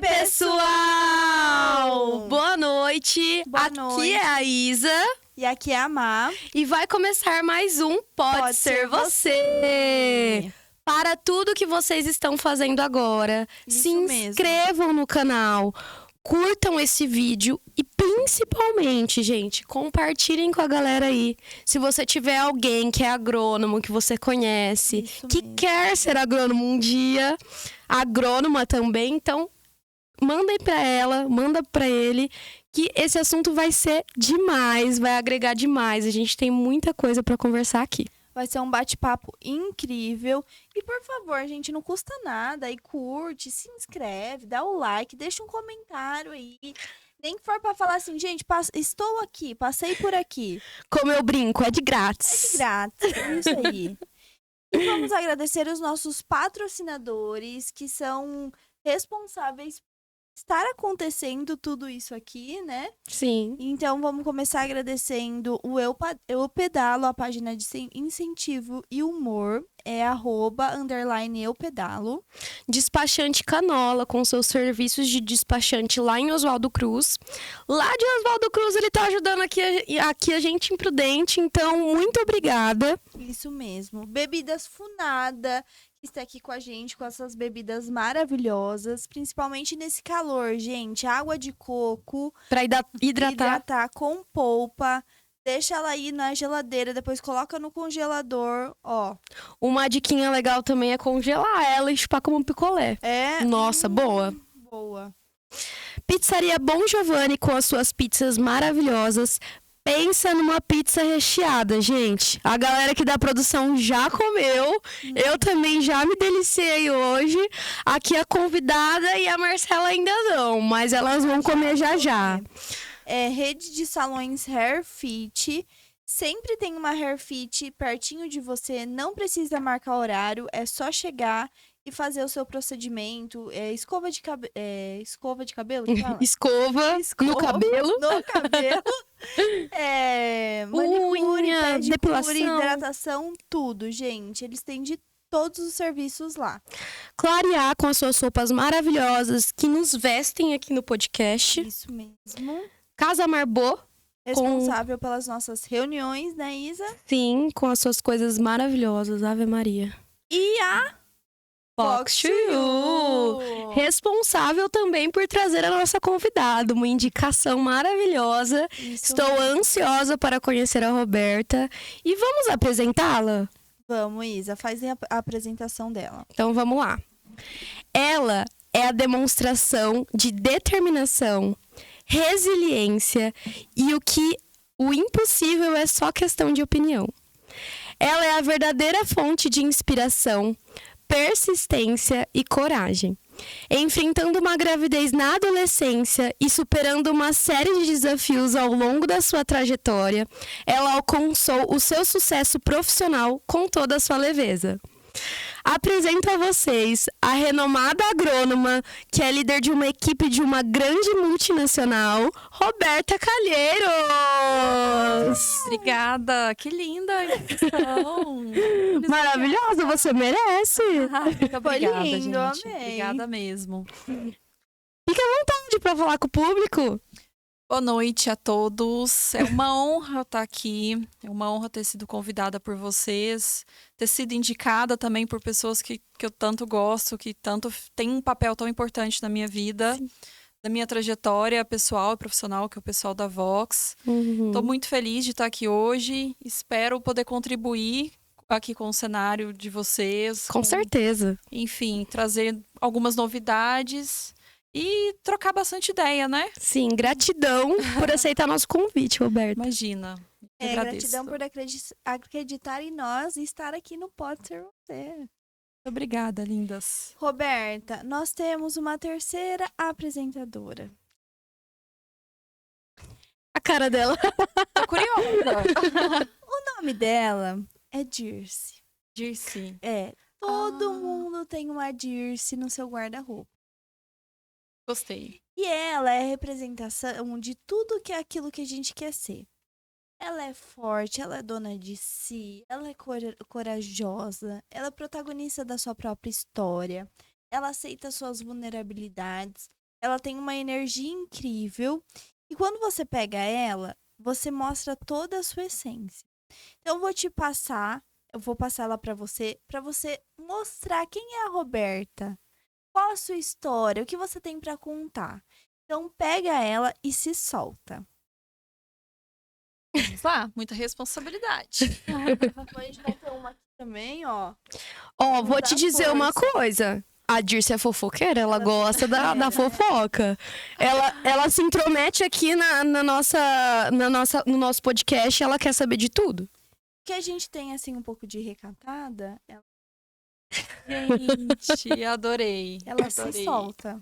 pessoal! Boa noite! Boa Aqui noite. é a Isa. E aqui é a Má. E vai começar mais um Pode Ser Você! Para tudo que vocês estão fazendo agora, Isso se mesmo. inscrevam no canal, curtam esse vídeo e principalmente, gente, compartilhem com a galera aí. Se você tiver alguém que é agrônomo, que você conhece, Isso que mesmo. quer ser agrônomo um dia, agrônoma também, então mandem pra ela, manda pra ele, que esse assunto vai ser demais, vai agregar demais. A gente tem muita coisa pra conversar aqui. Vai ser um bate-papo incrível. E por favor, gente, não custa nada. Aí curte, se inscreve, dá o like, deixa um comentário aí. Nem que for pra falar assim, gente, estou aqui, passei por aqui. Como eu brinco, é de É grátis. de grátis, é isso aí. E vamos agradecer os nossos patrocinadores, que são responsáveis por estar acontecendo tudo isso aqui, né? Sim. Então, vamos começar agradecendo o Eu Pedalo, a página de incentivo e humor. É @_Eu Pedalo. Despachante Canola, com seus serviços de despachante lá em Oswaldo Cruz. Lá de Oswaldo Cruz, ele tá ajudando aqui a gente imprudente, então muito obrigada. Isso mesmo. Bebidas Funada, que está aqui com a gente, com essas bebidas maravilhosas. Principalmente nesse calor, gente. Água de coco. Pra hidratar. Com polpa. Deixa ela aí na geladeira, depois coloca no congelador, ó. Uma diquinha legal também é congelar ela e chupar como um picolé. É. Nossa, boa. Boa. Pizzaria Bom Giovanni, com as suas pizzas maravilhosas. Pensa numa pizza recheada, gente. A galera aqui da produção já comeu. Eu também já me deliciei hoje. Aqui a convidada e a Marcela ainda não, mas elas vão comer já já. É rede de salões Hair Fit. Sempre tem uma Hair Fit pertinho de você. Não precisa marcar horário. É só chegar e fazer o seu procedimento. Escova de cabelo. Escova de cabelo? Que fala? Escova no cabelo. No cabelo. Manicure, Unha, pedicure, depilação. hidratação, tudo, gente. Eles têm de todos os serviços lá. Clarear com as suas roupas maravilhosas que nos vestem aqui no podcast. Isso mesmo. Casa Marbô, Responsável pelas nossas reuniões, né, Isa? sim, com as suas coisas maravilhosas. Ave Maria. E a Fox to You. Responsável também por trazer a nossa convidada, uma indicação maravilhosa. Isso Estou mesmo. ansiosa para conhecer a Roberta. E vamos apresentá-la? Vamos, Isa, faz a apresentação dela. Então vamos lá. Ela é a demonstração de determinação, resiliência e o impossível é só questão de opinião. Ela é a verdadeira fonte de inspiração, persistência e coragem. Enfrentando uma gravidez na adolescência e superando uma série de desafios ao longo da sua trajetória, ela alcançou o seu sucesso profissional com toda a sua leveza. Apresento a vocês a renomada agrônoma, que é líder de uma equipe de uma grande multinacional, Roberta Calheiros! Obrigada, que linda a introdução. Maravilhosa, você merece! Muito obrigada, lindo, gente. amei. Obrigada mesmo. Fica à vontade para falar com o público. Boa noite a todos. É uma honra estar aqui. É uma honra ter sido convidada por vocês, ter sido indicada também por pessoas que eu tanto gosto, que tanto têm um papel tão importante na minha vida, na minha trajetória pessoal e profissional, que é o pessoal da Vox. Estou muito feliz de estar aqui hoje. Espero poder contribuir aqui com o cenário de vocês. Com certeza. Enfim, trazer algumas novidades e trocar bastante ideia, né? Sim, gratidão por aceitar nosso convite, Roberta. Imagina. Eu agradeço. Gratidão por acreditar em nós e estar aqui no Pode Ser Você. Muito obrigada, lindas. Roberta, nós temos uma terceira apresentadora. A cara dela. Tô curiosa. O nome dela é Dirce. Dirce. Todo mundo tem uma Dirce no seu guarda-roupa. Gostei. E ela é a representação de tudo que é aquilo que a gente quer ser. Ela é forte, ela é dona de si, ela é corajosa, ela é protagonista da sua própria história, ela aceita suas vulnerabilidades, ela tem uma energia incrível. E quando você pega ela, você mostra toda a sua essência. Então, eu vou passar ela para você mostrar quem é a Roberta. Qual a sua história, o que você tem para contar. Então, pega ela e se solta. Vamos lá, muita responsabilidade. A gente vai ter uma aqui também, ó. Ó, vou Dá te dizer uma força. coisa. A Dirce é fofoqueira, ela gosta da fofoca. Ela se intromete aqui no nosso podcast, ela quer saber de tudo. Que a gente tem, assim, um pouco de recatada, Gente, adorei. ela adorei. se solta.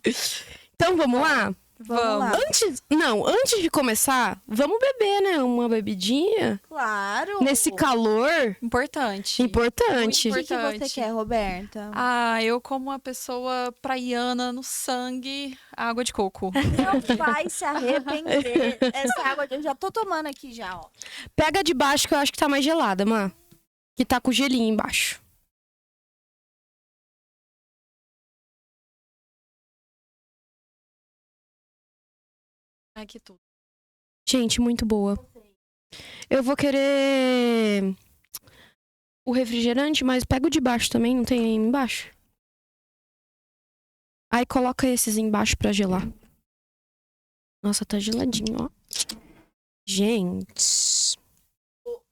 Então vamos lá? Vamos lá. Antes de começar, vamos beber, né? Uma bebidinha. Claro! Nesse calor Importante. importante. O que você Importante. quer, Roberta? Ah, eu como uma pessoa praiana no sangue, água de coco. Não vai se arrepender. Essa água eu já tô tomando aqui já, ó. Pega de baixo que eu acho que tá mais gelada, Má. Que tá com gelinho embaixo. Ai, que tudo. Gente, muito boa. Eu vou querer o refrigerante, mas pega o de baixo também, não tem aí embaixo? Aí coloca esses embaixo pra gelar. Nossa, tá geladinho, ó. Gente.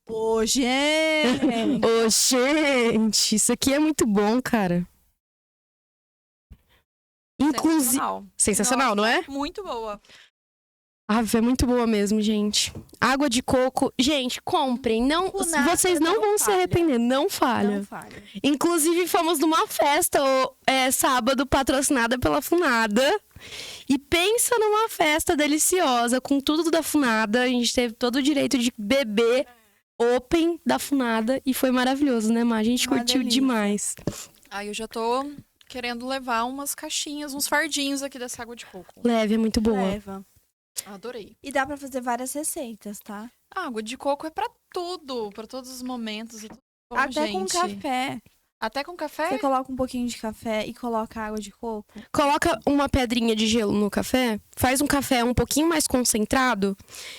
Ô, gente! Ô, gente, isso aqui é muito bom, cara. Inclusive. Sensacional, não é? Muito boa. É muito boa mesmo, gente. Água de coco. Gente, comprem. Não, Funada vocês não não vão se falha. arrepender. Não falha. Não falha. Inclusive, fomos numa festa sábado, patrocinada pela Funada. E pensa numa festa deliciosa, com tudo da Funada. A gente teve todo o direito de beber open da Funada. E foi maravilhoso, né, Má? A gente Uma curtiu delícia. demais. Aí eu já tô querendo levar umas caixinhas, uns fardinhos aqui dessa água de coco. Leve, é muito boa. Leva. Adorei. E dá pra fazer várias receitas, tá? A água de coco é pra tudo, pra todos os momentos. É tudo bom, Até com gente. café. Até com café? Você coloca um pouquinho de café e coloca água de coco. Coloca uma pedrinha de gelo no café, faz um café um pouquinho mais concentrado,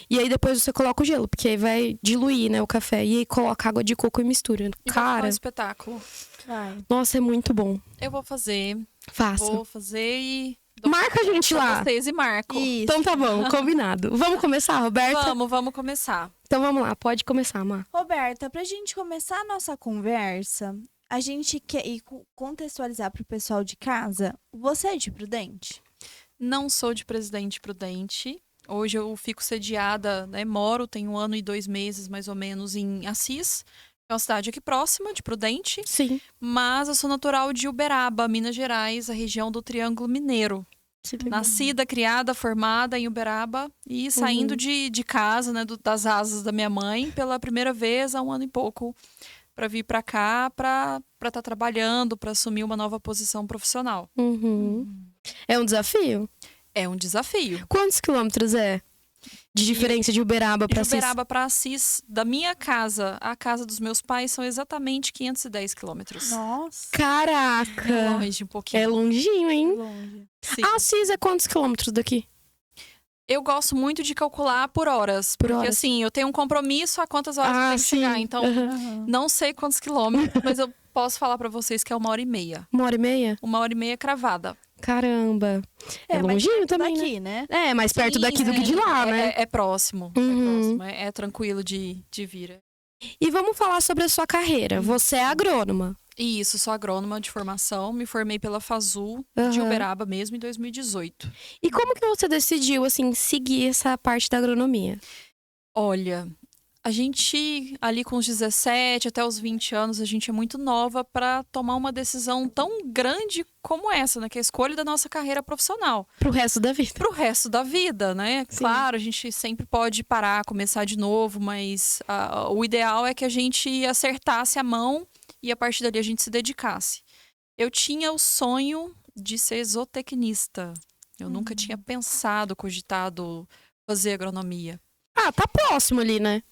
e aí depois você coloca o gelo, porque aí vai diluir, né, o café. E aí coloca água de coco e mistura. E vai ficar Cara, um espetáculo. Vai. nossa, é muito bom. Eu vou fazer Faça. e... Marca a gente pra lá. vocês e marco. Isso. Então tá bom, combinado. Vamos começar, Roberta? Vamos começar. Então vamos lá, pode começar, Má. Roberta, pra gente começar a nossa conversa, a gente quer contextualizar pro pessoal de casa. Você é de Prudente? Não sou de Presidente Prudente. Hoje eu fico sediada, né? Moro, tenho 1 ano e 2 meses, mais ou menos, em Assis. É uma cidade aqui próxima, de Prudente. Sim. Mas eu sou natural de Uberaba, Minas Gerais, a região do Triângulo Mineiro. Nascida, criada, formada em Uberaba e saindo de casa, né, das asas da minha mãe, pela primeira vez há 1 ano e pouco, para vir para cá, para estar trabalhando, para assumir uma nova posição profissional. Uhum. É um desafio? É um desafio. Quantos quilômetros é de diferença de Uberaba De pra Assis? Uberaba para Assis, da minha casa à casa dos meus pais, são exatamente 510 quilômetros. Nossa. Caraca! Longe um pouquinho. É longinho, hein? Longe. Sim. Assis é quantos quilômetros daqui? Eu gosto muito de calcular por horas. Por porque horas. assim, eu tenho um compromisso a quantas horas eu tenho que chegar. Então, Aham. não sei quantos quilômetros, mas eu posso falar pra vocês que é 1h30. 1h30? 1h30 cravada. Caramba. É mas longinho perto também, né? daqui, né? É, mais perto Sim, daqui do que de lá, né? É próximo. Uhum. É próximo. É tranquilo de vir. E vamos falar sobre a sua carreira. Você é agrônoma. E isso, sou agrônoma de formação. Me formei pela FASU, de Aham. Uberaba mesmo, em 2018. E como que você decidiu, assim, seguir essa parte da agronomia? Olha, a gente, ali com os 17 até os 20 anos, a gente é muito nova para tomar uma decisão tão grande como essa, né? Que é a escolha da nossa carreira profissional. Pro resto da vida. Pro resto da vida, né? Sim. Claro, a gente sempre pode parar, começar de novo, mas o ideal é que a gente acertasse a mão e a partir dali a gente se dedicasse. Eu tinha o sonho de ser zootecnista. Eu nunca tinha pensado, cogitado fazer agronomia. Ah, tá próximo ali, né?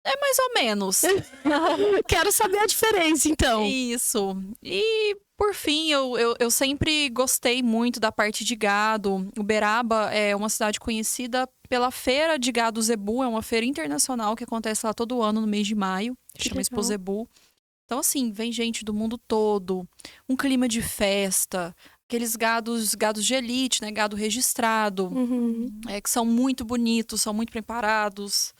É mais ou menos. Quero saber a diferença, então. Isso. E, por fim, eu sempre gostei muito da parte de gado. Uberaba é uma cidade conhecida pela Feira de Gado Zebu. É uma feira internacional que acontece lá todo ano, no mês de maio. Chama Expo Zebu. Então, assim, vem gente do mundo todo. Um clima de festa. Aqueles gados de elite, né? Gado registrado. Que são muito bonitos, são muito preparados.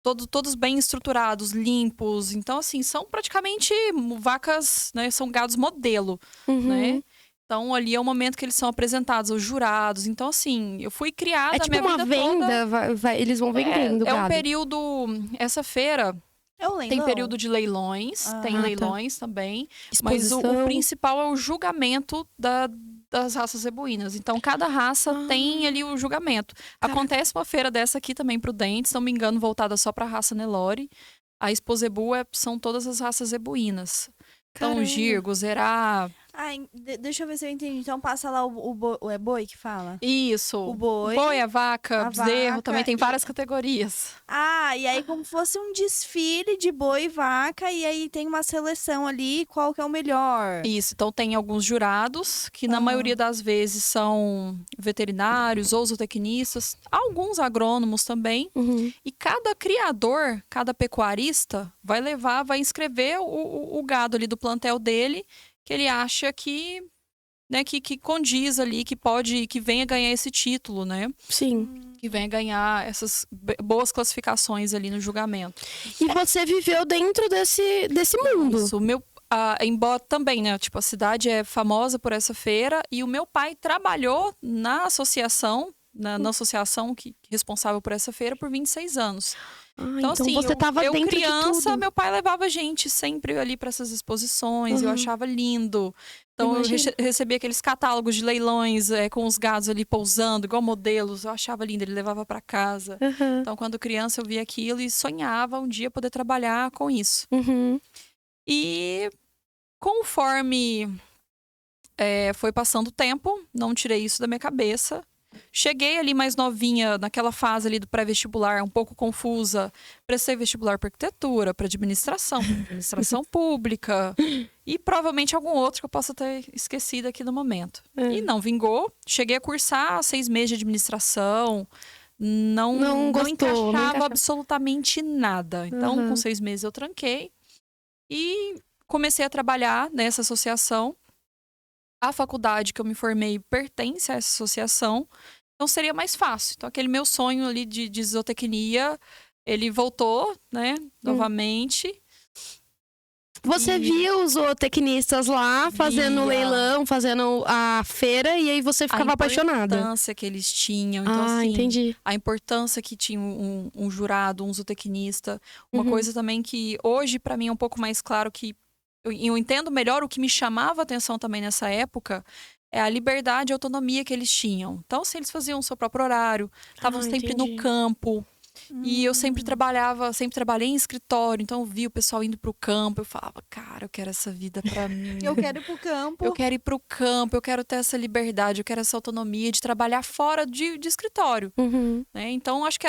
Todos bem estruturados, limpos. Então, assim, são praticamente vacas, né? São gados modelo, né? Então, ali é o momento que eles são apresentados aos jurados. Então, assim, eu fui criada... É tipo uma venda, eles vão vendendo É gado. um período... Essa feira É o leilão. tem período de leilões, tem leilões também. Mas Exposição. o principal é o julgamento das raças zebuínas. Então, cada raça tem ali o julgamento. Acontece uma feira dessa aqui também Prudente, se não me engano, voltada só para a raça Nelore. A Expo Zebu são todas as raças zebuínas. Então, Girgo, Zerá... Deixa eu ver se eu entendi. Então passa lá o boi, é boi que fala? Isso. O boi. Boi, a vaca, bezerro, vaca também tem várias categorias. E aí como fosse um desfile de boi e vaca, e aí tem uma seleção ali, qual que é o melhor. Isso, então tem alguns jurados, que na maioria das vezes são veterinários ou zootecnistas, alguns agrônomos também. E cada criador, cada pecuarista, vai inscrever o gado ali do plantel dele, que ele acha que, né, que condiz ali, que venha ganhar esse título, né? Sim. Que venha ganhar essas boas classificações ali no julgamento. E você viveu dentro desse mundo. Isso, embora também, né? Tipo, a cidade é famosa por essa feira e o meu pai trabalhou na associação, na associação responsável por essa feira por 26 anos. Então assim, você estava dentro criança, de tudo. meu pai levava a gente sempre ali para essas exposições, eu achava lindo. Então eu recebia aqueles catálogos de leilões com os gados ali pousando, igual modelos, eu achava lindo, ele levava para casa. Então quando criança eu via aquilo e sonhava um dia poder trabalhar com isso. E conforme foi passando o tempo, não tirei isso da minha cabeça. Cheguei ali mais novinha, naquela fase ali do pré-vestibular, um pouco confusa. Prestei vestibular para arquitetura, para administração pública e provavelmente algum outro que eu possa ter esquecido aqui no momento. E não vingou. Cheguei a cursar 6 meses de administração. Não encaixava absolutamente nada. Então, com 6 meses eu tranquei. E comecei a trabalhar nessa associação. A faculdade que eu me formei pertence a essa associação, então seria mais fácil. Então, aquele meu sonho ali de zootecnia, ele voltou, né, novamente. Você via os zootecnistas lá fazendo leilão, fazendo a feira, e aí você ficava apaixonada. A importância que eles tinham. Então, assim, entendi. A importância que tinha um jurado, um zootecnista. Uma coisa também que hoje, para mim, é um pouco mais claro que eu entendo melhor o que me chamava a atenção também nessa época é a liberdade e autonomia que eles tinham. Então, se eles faziam o seu próprio horário, estavam sempre no campo. E eu sempre trabalhei em escritório, então eu via o pessoal indo pro campo, eu falava, cara, eu quero essa vida pra mim. Eu quero ir pro campo. Eu quero ir pro campo, eu quero ter essa liberdade, eu quero essa autonomia de trabalhar fora de escritório. Né? Então, acho que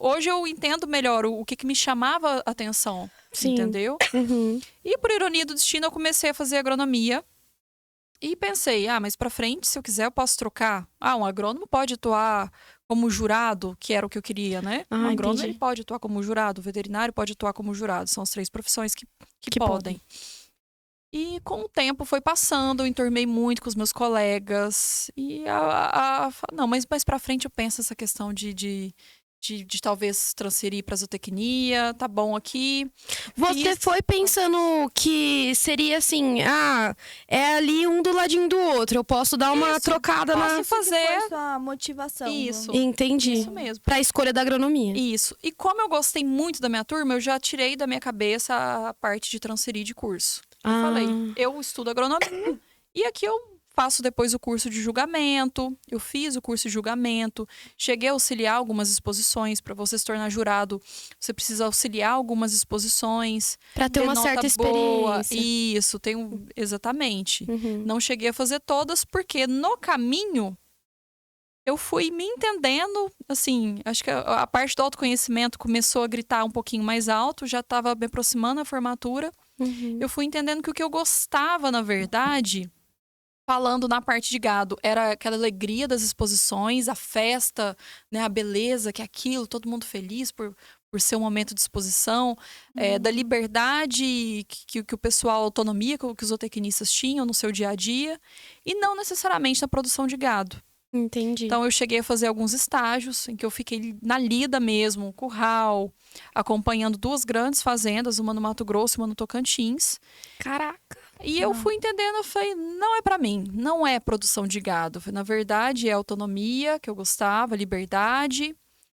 hoje eu entendo melhor o que me chamava a atenção. Sim. Entendeu? E por ironia do destino, eu comecei a fazer agronomia. E pensei, mas pra frente, se eu quiser, eu posso trocar. Um agrônomo pode atuar como jurado, que era o que eu queria, né? Um agrônomo ele pode atuar como jurado, o veterinário pode atuar como jurado. São as 3 profissões que podem. E com o tempo foi passando, eu enturmei muito com os meus colegas. E não, mas mais pra frente eu penso essa questão de talvez transferir para zootecnia, tá bom aqui. Você foi pensando que seria assim, é ali um do ladinho do outro, eu posso dar uma trocada posso fazer foi sua motivação. Isso. Entendi. Isso mesmo. Para a escolha da agronomia. Isso. E como eu gostei muito da minha turma, eu já tirei da minha cabeça a parte de transferir de curso. Eu falei, eu estudo agronomia e aqui eu faço depois o curso de julgamento. Eu fiz o curso de julgamento. Cheguei a auxiliar algumas exposições. Para você se tornar jurado, você precisa auxiliar algumas exposições. Para ter uma certa experiência. Isso, exatamente. Não cheguei a fazer todas, porque no caminho eu fui me entendendo, assim, acho que a parte do autoconhecimento começou a gritar um pouquinho mais alto, já estava me aproximando da formatura. Uhum. Eu fui entendendo que o que eu gostava, na verdade, falando na parte de gado, era aquela alegria das exposições, a festa, né, a beleza, que é aquilo, todo mundo feliz por ser um momento de exposição, da liberdade que o pessoal, a autonomia que os zootecnistas tinham no seu dia a dia, e não necessariamente na produção de gado. Entendi. Então, eu cheguei a fazer alguns estágios em que eu fiquei na lida mesmo, curral, acompanhando 2 grandes fazendas, uma no Mato Grosso e uma no Tocantins. Caraca. E eu fui entendendo, eu falei, não é pra mim, não é produção de gado. Na verdade, é autonomia, que eu gostava, liberdade.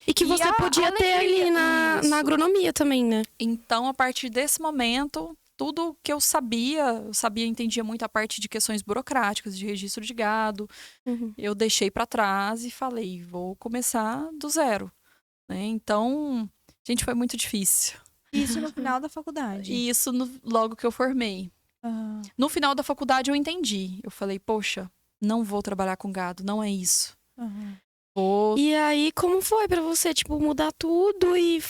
E que E você a podia ter alegria, ali na isso. agronomia também, né? Então, a partir desse momento, tudo que eu sabia, entendia muito a parte de questões burocráticas, de registro de gado. Uhum. Eu deixei pra trás e falei, vou começar do zero, né? Então, gente, foi muito difícil. Isso no final da faculdade. E isso logo que eu formei. Ah, No final da faculdade eu entendi. Eu falei, poxa, não vou trabalhar com gado, não é isso. aham. Vou E aí, como foi pra você, tipo, mudar tudo e...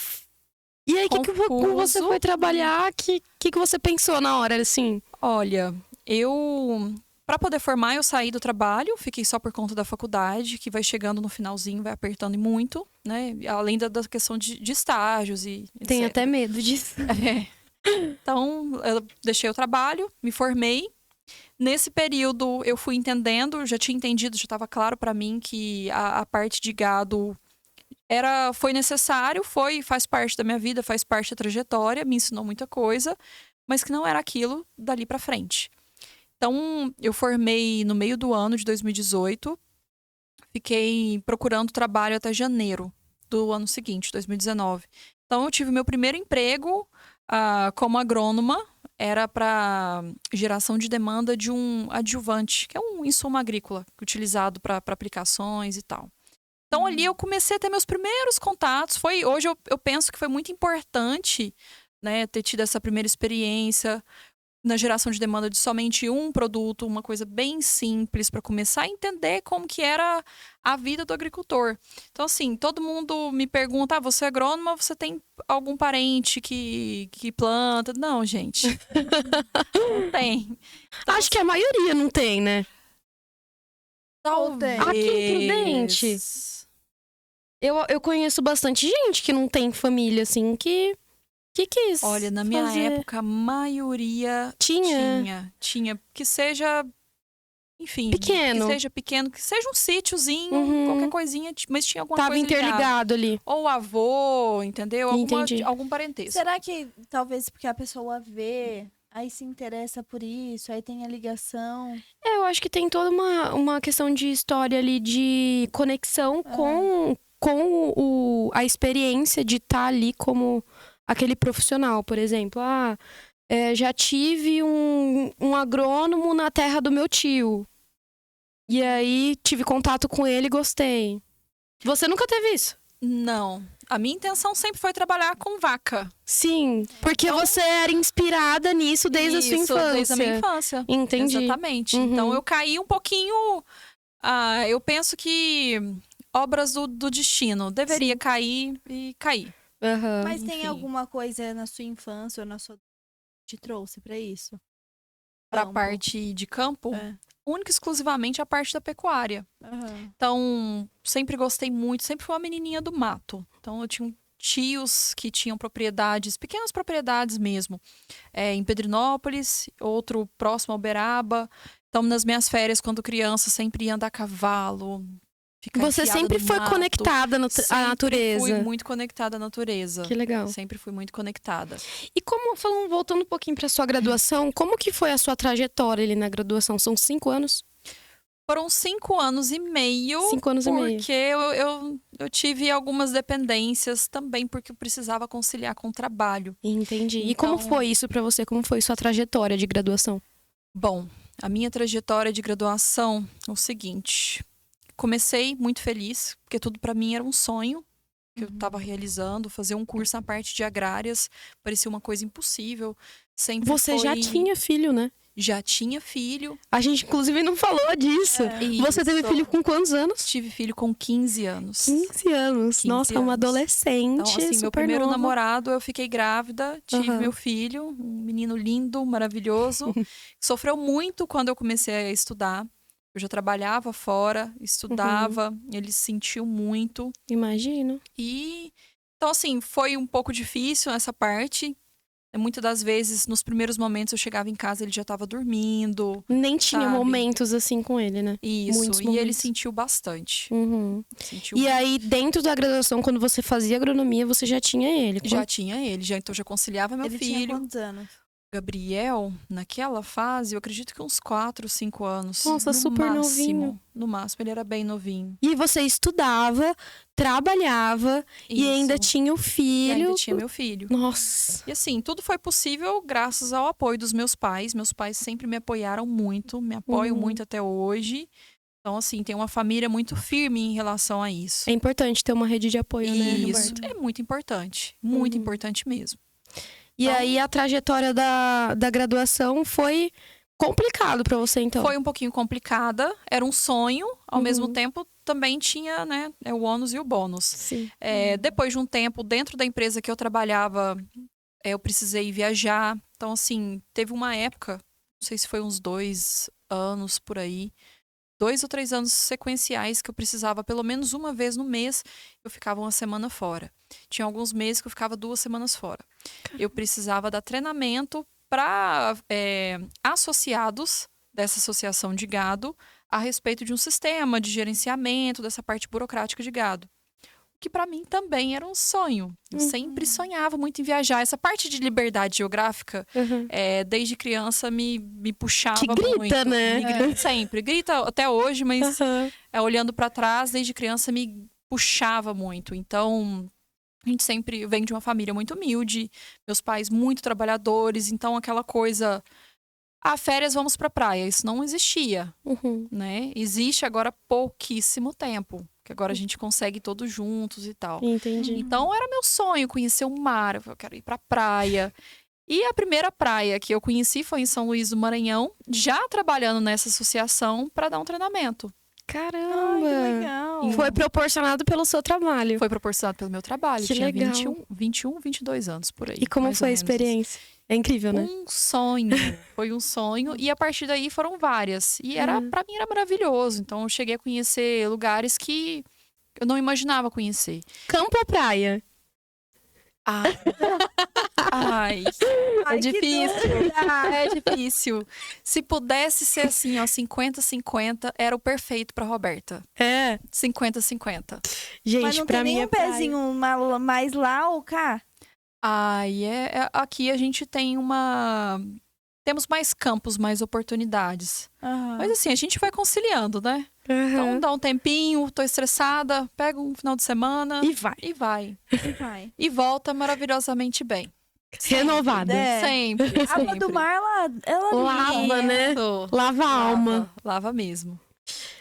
E aí, como você Confuso. foi trabalhar? Que você pensou na hora, assim? Olha, para poder formar, eu saí do trabalho, fiquei só por conta da faculdade, que vai chegando no finalzinho, vai apertando e muito, né? Além da questão de estágios e Tenho etc. até medo disso. É. Então, eu deixei o trabalho, me formei. Nesse período, eu fui entendendo, já tinha entendido, já estava claro para mim que a parte de gado foi necessário, faz parte da minha vida, faz parte da trajetória, me ensinou muita coisa, mas que não era aquilo dali para frente. Então, eu formei no meio do ano de 2018, fiquei procurando trabalho até janeiro do ano seguinte, 2019. Então, eu tive meu primeiro emprego como agrônoma, era para geração de demanda de um adjuvante, que é um insumo agrícola utilizado para aplicações e tal. Então, ali eu comecei a ter meus primeiros contatos. Hoje eu penso que foi muito importante, né, ter tido essa primeira experiência na geração de demanda de somente um produto, uma coisa bem simples, para começar a entender como que era a vida do agricultor. Então, assim, todo mundo me pergunta, você é agrônoma, você tem algum parente que planta? Não, gente. Não tem. Então, Acho que a maioria não tem, né? talvez... Aqui em Prudente, eu conheço bastante gente que não tem família, assim, que quis Olha, na minha fazer. época, a maioria Tinha. tinha. Que seja, enfim, Pequeno. que seja pequeno, que seja um sítiozinho, Uhum. qualquer coisinha, mas tinha alguma Tava coisa ligada. interligado ali. Ou avô, entendeu? Entendi. Algum parentesco. Será que talvez porque a pessoa vê, aí se interessa por isso, aí tem a ligação? Eu acho que tem toda uma questão de história ali, de conexão com a experiência de estar ali como aquele profissional, por exemplo. Já tive um agrônomo na terra do meu tio. E aí, tive contato com ele e gostei. Você nunca teve isso? Não. A minha intenção sempre foi trabalhar com vaca. Sim, porque Então- você era inspirada nisso desde a sua Isso, infância. desde a minha infância. Entendi. Exatamente. Uhum. Então, eu caí um pouquinho... eu penso que obras do destino. Deveria cair e cair. Aham. Mas tem enfim. alguma coisa na sua infância ou na sua te trouxe pra isso? Pra Campo. parte de campo, É. única e exclusivamente a parte da pecuária. Aham. Então, sempre gostei muito, sempre fui uma menininha do mato. Então, eu tinha tios que tinham propriedades, pequenas propriedades mesmo, em Pedrinópolis, outro próximo a Uberaba. Então, nas minhas férias, quando criança, sempre ia andar a cavalo. Ficar Você enfiada sempre no foi mato. conectada à Sempre natureza. fui muito conectada à natureza. Que legal. Sempre fui muito conectada. E voltando um pouquinho para sua graduação, como que foi a sua trajetória ali na graduação? São 5 anos? Foram 5 anos e meio. 5 anos e meio. Porque eu tive algumas dependências também, porque eu precisava conciliar com o trabalho. Entendi. E como Então- foi isso para você? Como foi sua trajetória de graduação? Bom, a minha trajetória de graduação é o seguinte. Comecei muito feliz, porque tudo para mim era um sonho que eu estava realizando. Fazer um curso na parte de agrárias parecia uma coisa impossível. Sempre Você já foi- tinha filho, né? já tinha filho. A gente, inclusive, não falou disso. Você teve Isso. filho com quantos anos? Tive filho com 15 anos. 15 anos. 15 Nossa, uma anos. adolescente. Então, assim, meu super primeiro novo. namorado, eu fiquei grávida, tive Aham. meu filho, um menino lindo, maravilhoso. Sofreu muito quando eu comecei a estudar. Eu já trabalhava fora, estudava, ele sentiu muito. Imagino. Então, assim, foi um pouco difícil essa parte. Muitas das vezes, nos primeiros momentos, eu chegava em casa, ele já estava dormindo. Nem tinha Sabe? momentos assim com ele, né? Isso, Muitos e ele momentos. sentiu bastante. Uhum. Sentiu E aí, dentro da graduação, quando você fazia agronomia, você já tinha ele? Já tinha ele, então já conciliava meu Ele tinha filho. quantos anos? Gabriel, naquela fase, eu acredito que uns 4, 5 anos. Nossa, no super máximo, novinho. No máximo, ele era bem novinho. E você estudava, trabalhava e ainda Isso. tinha o E filho. ainda tinha meu filho. Nossa. E assim, tudo foi possível graças ao apoio dos meus pais. Meus pais sempre me apoiaram muito, me apoiam muito até hoje. Então, assim, tem uma família muito firme em relação a isso. É importante ter uma rede de apoio, né, Isso, Roberta? é muito importante. Muito importante mesmo. E aí, a trajetória da graduação foi complicado pra você, então? Foi um pouquinho complicada, era um sonho, ao mesmo tempo também tinha, né, o ônus e o bônus. Sim. Depois de um tempo, dentro da empresa que eu trabalhava, eu precisei viajar. Então, assim, teve uma época, não sei se foi uns 2 anos por aí, 2 ou 3 anos sequenciais que eu precisava, pelo menos uma vez no mês, eu ficava uma semana fora. Tinha alguns meses que eu ficava 2 semanas fora. Eu precisava dar treinamento para associados dessa associação de gado a respeito de um sistema de gerenciamento dessa parte burocrática de gado. O que para mim também era um sonho. Eu sempre sonhava muito em viajar. Essa parte de liberdade geográfica, desde criança, me puxava Te grita, muito. né? Me grita sempre. Grita até hoje, mas Aham. olhando para trás, desde criança me puxava muito. Então, a gente sempre vem de uma família muito humilde, meus pais muito trabalhadores, então aquela coisa, férias, vamos pra praia, isso não existia, Uhum. né? Existe agora há pouquíssimo tempo, que agora a gente consegue ir todos juntos e tal. Entendi. Então era meu sonho conhecer o mar, eu quero ir pra praia. E a primeira praia que eu conheci foi em São Luís do Maranhão, já trabalhando nessa associação para dar um treinamento. Caramba! Ai, que legal. Foi proporcionado pelo seu trabalho. Foi proporcionado pelo meu trabalho. Que Eu tinha legal. 21, 22 anos por aí. E como mais foi ou a menos. experiência? É incrível, né? Um sonho. Foi um sonho. E a partir daí foram várias. E pra mim era maravilhoso. Então eu cheguei a conhecer lugares que eu não imaginava conhecer. Campo ou praia? Ai, Ai, é que difícil. dúvida. É difícil. Se pudesse ser assim, ó, 50-50, era o perfeito pra Roberta. É. 50-50. Gente, Mas não pra tem mim nenhum é praia. pezinho mais lá ou cá? Ai, aqui a gente tem temos mais campos, mais oportunidades. Aham. Mas assim, a gente vai conciliando, né? Então Aham. dá um tempinho, tô estressada, pega um final de semana E vai. e vai. Vai. E volta maravilhosamente bem. Renovada. É. Sempre, A água sempre. do mar, ela Lava, limpa. né? Isso. Lava a alma. Lava mesmo.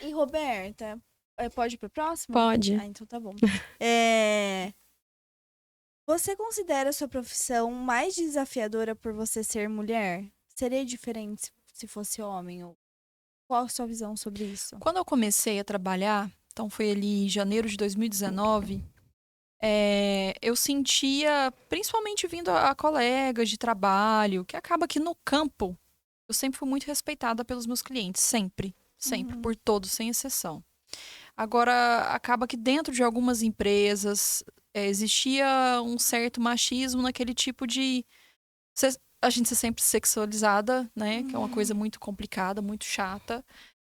E Roberta, pode ir pro próximo? Pode. Ah, então tá bom. Você considera a sua profissão mais desafiadora por você ser mulher? Seria diferente se fosse homem? Ou qual a sua visão sobre isso? Quando eu comecei a trabalhar, então foi ali em janeiro de 2019, eu sentia, principalmente vindo a colegas de trabalho, que acaba que no campo, eu sempre fui muito respeitada pelos meus clientes, sempre, por todos, sem exceção. Agora, acaba que dentro de algumas empresas existia um certo machismo naquele tipo de... A gente ser sempre sexualizada, né? Que é uma coisa muito complicada, muito chata.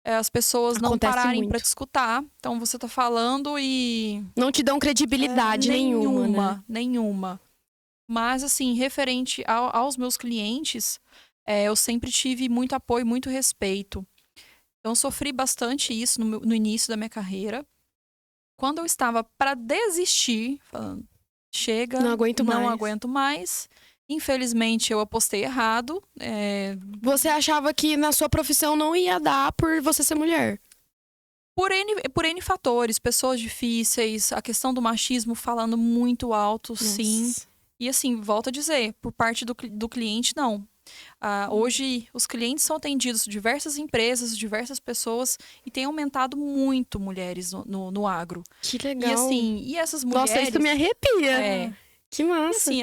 As pessoas não Acontece pararem muito. pra te escutar. Então, você tá falando e... Não te dão credibilidade nenhuma, né? Nenhuma. Mas, assim, referente aos meus clientes, eu sempre tive muito apoio, muito respeito. Então, eu sofri bastante isso no início da minha carreira. Quando eu estava para desistir, falando, chega, Não aguento não mais. aguento mais. Infelizmente, eu apostei errado. Você achava que na sua profissão não ia dar por você ser mulher? Por N fatores, pessoas difíceis, a questão do machismo falando muito alto, sim. Nossa. E assim, volto a dizer, por parte do cliente, não. Hoje, os clientes são atendidos por diversas empresas, diversas pessoas, e tem aumentado muito mulheres no agro. Que legal. E assim, e essas mulheres... Nossa, isso me arrepia. É. Que E massa. assim,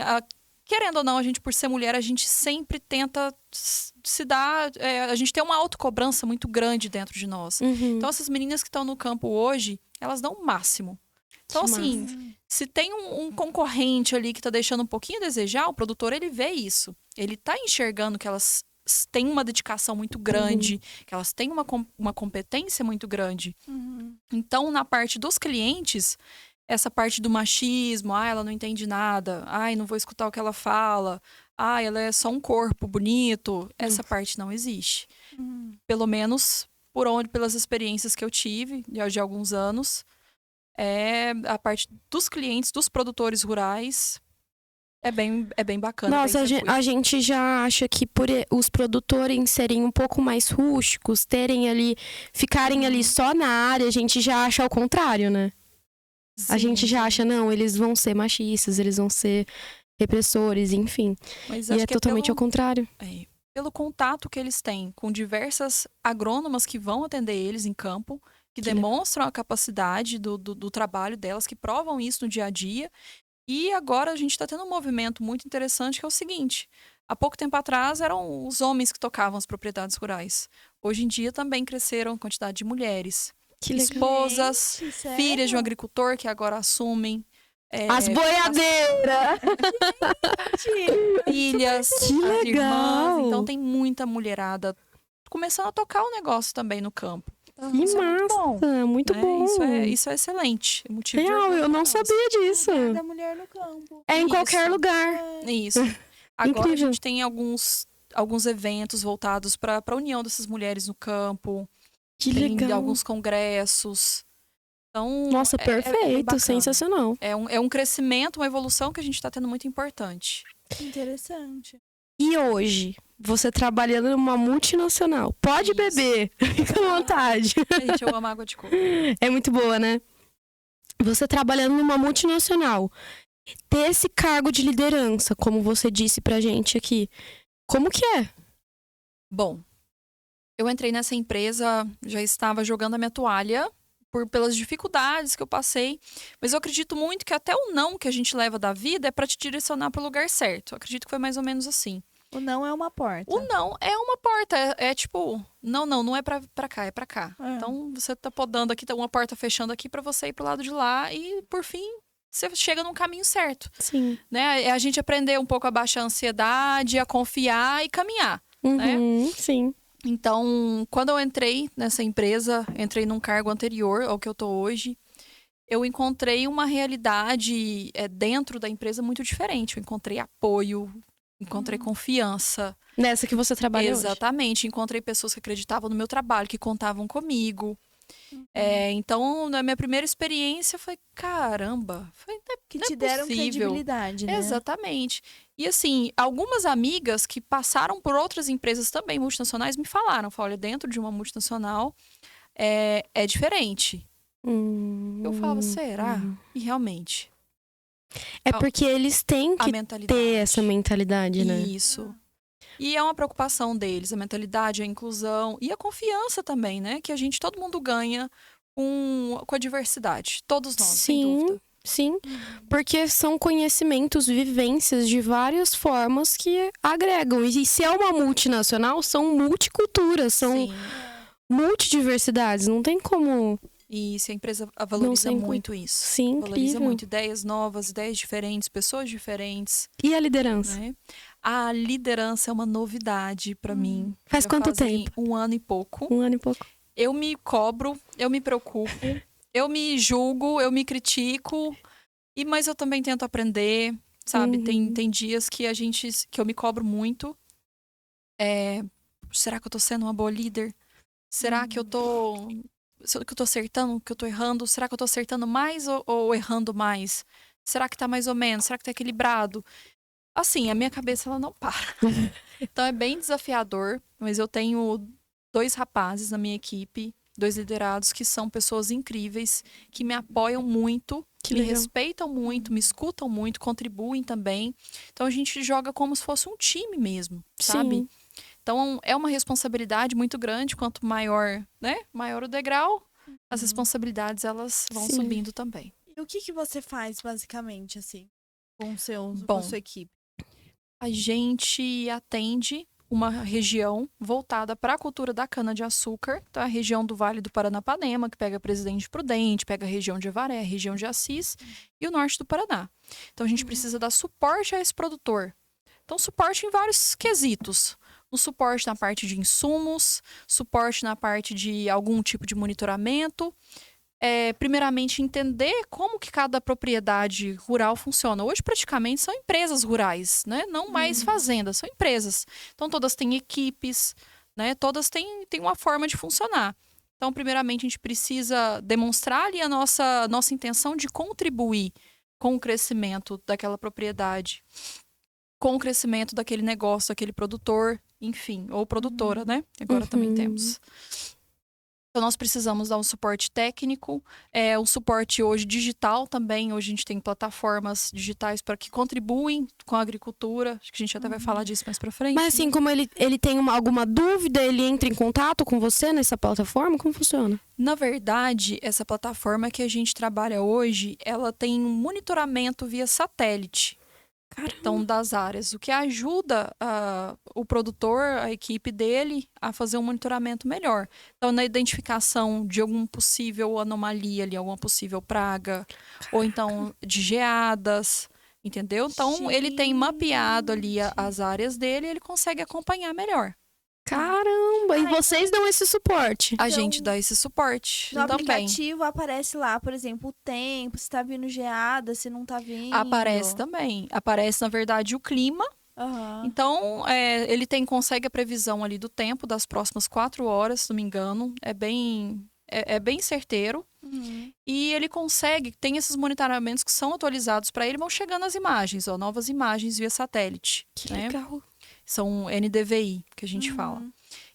querendo ou não, a gente, por ser mulher, a gente sempre tenta se dar... a gente tem uma autocobrança muito grande dentro de nós. Uhum. Então, essas meninas que estão no campo hoje, elas dão o máximo. Então, Que assim, massa. se tem um concorrente ali que tá deixando um pouquinho a desejar, o produtor, ele vê isso. Ele tá enxergando que elas têm uma dedicação muito grande, que elas têm uma competência muito grande. Então, na parte dos clientes, essa parte do machismo, ela não entende nada, não vou escutar o que ela fala, ela é só um corpo bonito, essa parte não existe. Pelo menos pelas experiências que eu tive de alguns anos, a parte dos clientes, dos produtores rurais, é bem bacana. Nossa, a gente já acha que por os produtores serem um pouco mais rústicos, ficarem ali só na área, a gente já acha ao contrário, né? A gente já acha, não, eles vão ser machistas, eles vão ser repressores, enfim. Mas e acho é que totalmente ao contrário. Pelo contato que eles têm com diversas agrônomas que vão atender eles em campo, que demonstram a capacidade do trabalho delas, que provam isso no dia a dia. E agora a gente está tendo um movimento muito interessante, que é o seguinte: há pouco tempo atrás eram os homens que tocavam as propriedades rurais. Hoje em dia também cresceram a quantidade de mulheres. Que legal. Esposas, Gente, sério? filhas de um agricultor que agora assumem. As boiadeiras! Filhas, Que as legal! irmãs. Então tem muita mulherada começando a tocar o negócio também no campo. Que Isso é muito bom, massa! Muito né? bom! Isso é excelente. É motivo de Real, orgulho eu não pra nós. sabia disso. Da mulher no campo. É em Isso. qualquer lugar. Isso. Agora Incrível. a gente tem alguns eventos voltados para a união dessas mulheres no campo. Que Tem legal. alguns congressos. Então, Nossa, bem perfeito, bacana. sensacional. É um crescimento, uma evolução que a gente está tendo muito importante. Interessante. E hoje, você trabalhando numa multinacional, pode Isso. beber, fica à vontade. Gente, eu amo água de coco. É muito boa, né? Você trabalhando numa multinacional, ter esse cargo de liderança, como você disse pra gente aqui, como que é? Bom, eu entrei nessa empresa, já estava jogando a minha toalha pelas dificuldades que eu passei, mas eu acredito muito que até o não que a gente leva da vida é para te direcionar para o lugar certo. Eu acredito que foi mais ou menos assim. O não é uma porta. O não é uma porta, é tipo, não é pra cá, é pra cá. É. Então você tá podando aqui, tá uma porta fechando aqui pra você ir pro lado de lá e por fim você chega num caminho certo, Sim. né? É a gente aprender um pouco a baixar a ansiedade, a confiar e caminhar. Uhum, sim. Então, quando eu entrei nessa empresa, entrei num cargo anterior ao que eu tô hoje, eu encontrei uma realidade dentro da empresa muito diferente. Eu encontrei apoio, encontrei confiança. Nessa que você trabalha hoje. Exatamente. Encontrei pessoas que acreditavam no meu trabalho, que contavam comigo. Então, na minha primeira experiência, foi caramba. Que não é te deram possível. credibilidade, né? Exatamente. E assim, algumas amigas que passaram por outras empresas também multinacionais me falaram, olha, dentro de uma multinacional é diferente. Eu falava, será? E realmente, É porque eles têm a que mentalidade. ter essa mentalidade, né? Isso. E é uma preocupação deles, a mentalidade, a inclusão e a confiança também, né? Que todo mundo ganha com a diversidade. Todos nós, sem dúvida. Sim, porque são conhecimentos, vivências de várias formas que agregam. E se é uma multinacional, são multiculturas, são Sim. multidiversidades. Não tem como... E se a empresa valoriza sei muito isso. Sim, Valoriza incrível. muito ideias novas, ideias diferentes, pessoas diferentes. E a liderança? Né? A liderança é uma novidade pra mim. Faz Já quanto fazem tempo? 1 ano e pouco. 1 ano e pouco. Eu me cobro, eu me preocupo, eu me julgo, eu me critico, mas eu também tento aprender, sabe? Uhum. Tem dias que eu me cobro muito. Será que eu tô sendo uma boa líder? Será que eu tô acertando, que eu tô errando? Será que eu tô acertando mais ou errando mais? Será que tá mais ou menos? Será que tá equilibrado? Assim, a minha cabeça ela não para. Então é bem desafiador, mas eu tenho 2 rapazes na minha equipe, 2 liderados que são pessoas incríveis, que me apoiam muito, Que me legal. respeitam muito, me escutam muito, contribuem também. Então a gente joga como se fosse um time mesmo, sabe? Sim. Então é uma responsabilidade muito grande, quanto maior, né? Maior o degrau, as responsabilidades elas vão Sim. subindo também. E o que você faz, basicamente, assim, com com Bom. a sua equipe? A gente atende uma região voltada para a cultura da cana-de-açúcar. Então, a região do Vale do Paranapanema, que pega Presidente Prudente, pega a região de Avaré, a região de Assis e o norte do Paraná. Então, a gente precisa dar suporte a esse produtor. Então, suporte em vários quesitos. O suporte na parte de insumos, suporte na parte de algum tipo de monitoramento. Primeiramente, entender como que cada propriedade rural funciona. Hoje, praticamente, são empresas rurais, né? Não mais fazendas, são empresas. Então, todas têm equipes, né? Todas têm uma forma de funcionar. Então, primeiramente, a gente precisa demonstrar ali a nossa intenção de contribuir com o crescimento daquela propriedade, com o crescimento daquele negócio, daquele produtor, enfim, ou produtora, né? Agora também temos. Então, nós precisamos dar um suporte técnico, um suporte hoje digital também. Hoje a gente tem plataformas digitais para que contribuem com a agricultura. Acho que a gente até vai falar disso mais para frente. Mas assim, como ele tem alguma dúvida, ele entra em contato com você nessa plataforma? Como funciona? Na verdade, essa plataforma que a gente trabalha hoje, ela tem um monitoramento via satélite. Então, das áreas, o que ajuda o produtor, a equipe dele, a fazer um monitoramento melhor. Então, na identificação de alguma possível anomalia ali, alguma possível praga, ou então de geadas, entendeu? Então, ele tem mapeado ali as áreas dele e ele consegue acompanhar melhor. Caramba! E vocês dão esse suporte? A Então, gente dá esse suporte No também. aplicativo aparece lá, por exemplo, o tempo, se tá vindo geada, se não tá vindo. Aparece também. Aparece, na verdade, o clima. Aham. Então, ele consegue a previsão ali do tempo das próximas 4 horas, se não me engano. É bem certeiro. Uhum. E ele tem esses monitoramentos que são atualizados para ele, vão chegando as imagens, novas imagens via satélite. Que né? legal. São NDVI, que a gente fala.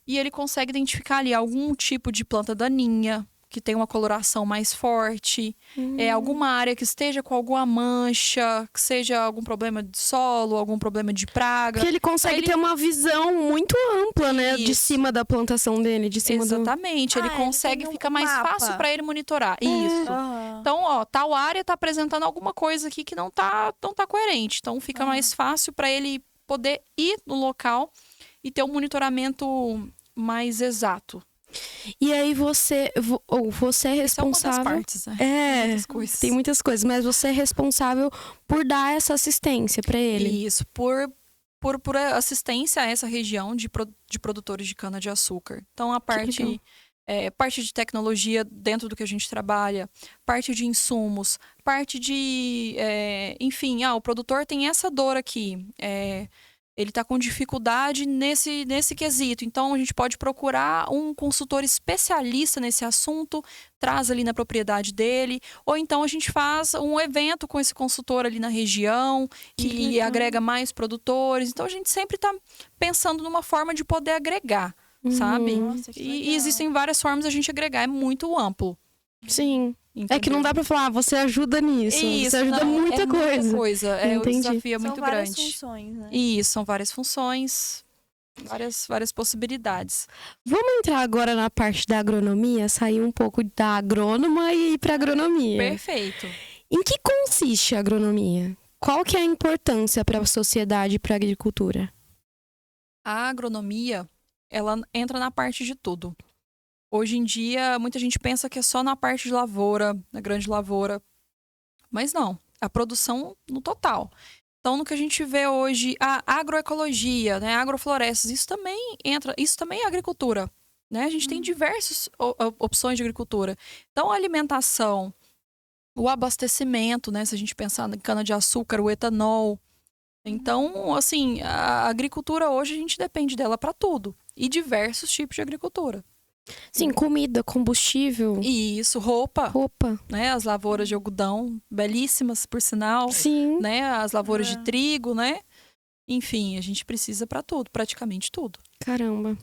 E ele consegue identificar ali algum tipo de planta daninha, que tem uma coloração mais forte, alguma área que esteja com alguma mancha, que seja algum problema de solo, algum problema de praga. Porque ele consegue ter uma visão muito ampla, né? De Isso. cima da plantação dele, de cima do... Exatamente, ele ele consegue, tem fica um mais mapa. fácil para ele monitorar. Isso. Aham. Então, tal área está apresentando alguma coisa aqui que não tá coerente. Então, fica mais fácil para ele poder ir no local e ter um monitoramento mais exato. E aí você é Isso é uma das responsável... partes, né? Muitas coisas. Tem muitas coisas, mas você é responsável por dar essa assistência para ele. Isso, por assistência a essa região de produtores de cana-de-açúcar. Então, a legal. parte de tecnologia dentro do que a gente trabalha, parte de insumos, parte de... enfim, o produtor tem essa dor aqui. Ele está com dificuldade nesse quesito. Então, a gente pode procurar um consultor especialista nesse assunto, traz ali na propriedade dele. Ou então, a gente faz um evento com esse consultor ali na região e agrega mais produtores. Então, a gente sempre está pensando numa forma de poder agregar, sabe? Nossa, que E legal. existem várias formas de a gente agregar. É muito amplo. Sim. É que entendeu? não dá pra falar, você ajuda nisso. Isso, você ajuda não, muita coisa. Muita coisa. O Entendi. desafio é São muito várias grande. funções, né? Isso, são várias funções, várias possibilidades. Vamos entrar agora na parte da agronomia, sair um pouco da agrônoma e ir pra agronomia. Perfeito. Em que consiste a agronomia? Qual que é a importância para a sociedade e para a agricultura? A agronomia, ela entra na parte de tudo. Hoje em dia, muita gente pensa que é só na parte de lavoura, na grande lavoura. Mas não, a produção no total. Então, no que a gente vê hoje, a agroecologia, né, agroflorestas, isso também é agricultura. Né? A gente tem diversas opções de agricultura. Então, a alimentação, o abastecimento, né, se a gente pensar em cana-de-açúcar, o etanol. Então, assim, a agricultura hoje a gente depende dela para tudo. E diversos tipos de agricultura. Sim, comida, combustível, E isso, roupa, roupa. né? As lavouras de algodão, belíssimas, por sinal. Sim. Né? As lavouras de trigo, né? Enfim, a gente precisa para tudo, praticamente tudo. Caramba.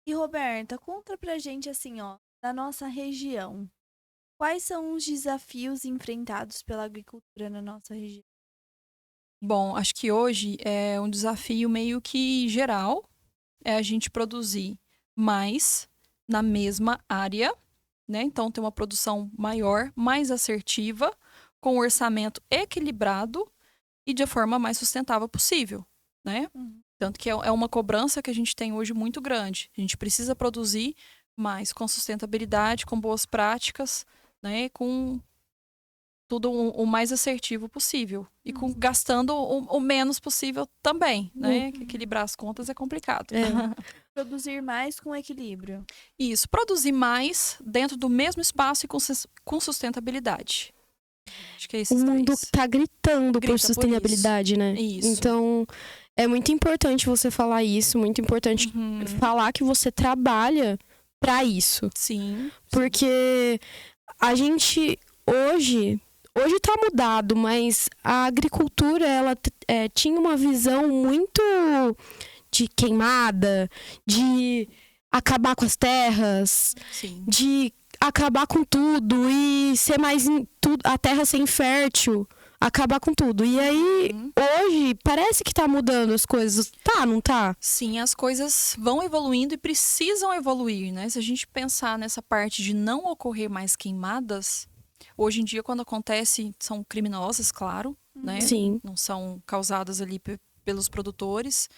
E Roberta, conta pra gente assim, ó. na nossa região, quais são os desafios enfrentados pela agricultura na nossa região? Bom, acho que hoje é um desafio meio que geral, é a gente produzir mais na mesma área, né? Então, ter uma produção maior, mais assertiva, com um orçamento equilibrado e de forma mais sustentável possível, né? Uhum. Tanto que é uma cobrança que a gente tem hoje muito grande. A gente precisa produzir mais com sustentabilidade, com boas práticas, né? Com tudo o mais assertivo possível. E gastando o menos possível também, né? Equilibrar as contas é complicado. É. Produzir mais com equilíbrio. Isso, produzir mais dentro do mesmo espaço e com sustentabilidade. Acho que é O esses mundo três. tá gritando Grita por por sustentabilidade, né? Isso. Então, é muito importante você falar isso, muito importante falar que você trabalha pra isso. Sim. Porque a gente hoje tá mudado, mas a agricultura ela tinha uma visão muito de queimada, de acabar com as terras, Sim. de acabar com tudo e ser mais a terra ser infértil, acabar com tudo. E aí, hoje, parece que tá mudando as coisas. Tá, não tá? Sim, as coisas vão evoluindo e precisam evoluir, né? Se a gente pensar nessa parte de não ocorrer mais queimadas, hoje em dia, quando acontece, são criminosas, claro, né? Sim. Não são causadas ali pelos produtores.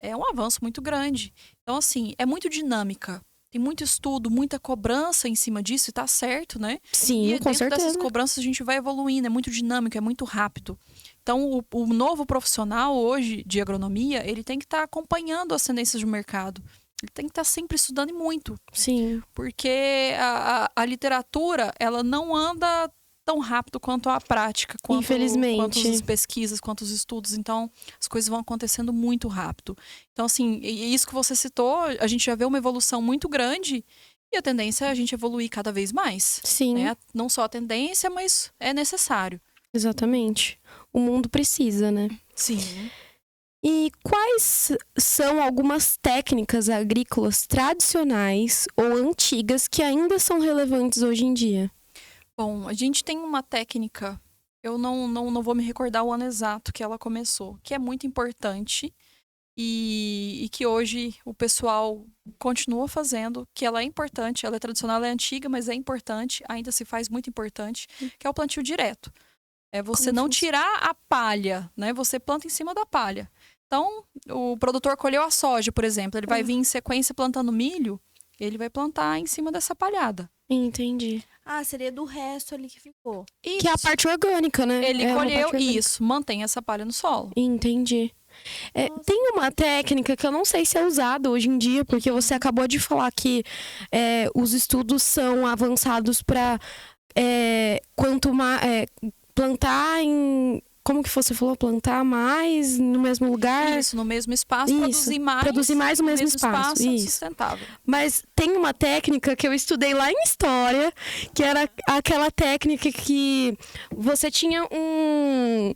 É um avanço muito grande. Então, assim, é muito dinâmica. Tem muito estudo, muita cobrança em cima disso, e tá certo, né? Sim, E com dentro certeza. dessas cobranças a gente vai evoluindo, é muito dinâmico, é muito rápido. Então, o novo profissional hoje de agronomia, ele tem que estar acompanhando as tendências do mercado. Ele tem que estar sempre estudando e muito. Sim. Porque a literatura, ela não anda tão rápido quanto a prática, Infelizmente. quanto as pesquisas, quanto os estudos. Então, as coisas vão acontecendo muito rápido. Então, assim, e isso que você citou, a gente já vê uma evolução muito grande e a tendência é a gente evoluir cada vez mais. Sim. Né? Não só a tendência, mas é necessário. Exatamente. O mundo precisa, né? Sim. E quais são algumas técnicas agrícolas tradicionais ou antigas que ainda são relevantes hoje em dia? Bom, a gente tem uma técnica, eu não vou me recordar o ano exato que ela começou, que é muito importante e que hoje o pessoal continua fazendo, que ela é importante, ela é tradicional, ela é antiga, mas é importante, ainda se faz muito importante, que é o plantio direto. É você não tirar a palha, né? Você planta em cima da palha. Então, o produtor colheu a soja, por exemplo, ele vai vir em sequência plantando milho, ele vai plantar em cima dessa palhada. Entendi. Ah, seria do resto ali que ficou. Que é a parte orgânica, né? Ele É uma colheu parte orgânica. isso, mantém essa palha no solo. Entendi. Tem uma técnica que eu não sei se é usada hoje em dia, porque você acabou de falar que os estudos são avançados para quanto mais plantar em. Como que você falou? Plantar mais no mesmo lugar? Isso, no mesmo espaço, Isso, produzir mais no mesmo espaço. Isso. Sustentável. Mas tem uma técnica que eu estudei lá em História, que era aquela técnica que você tinha um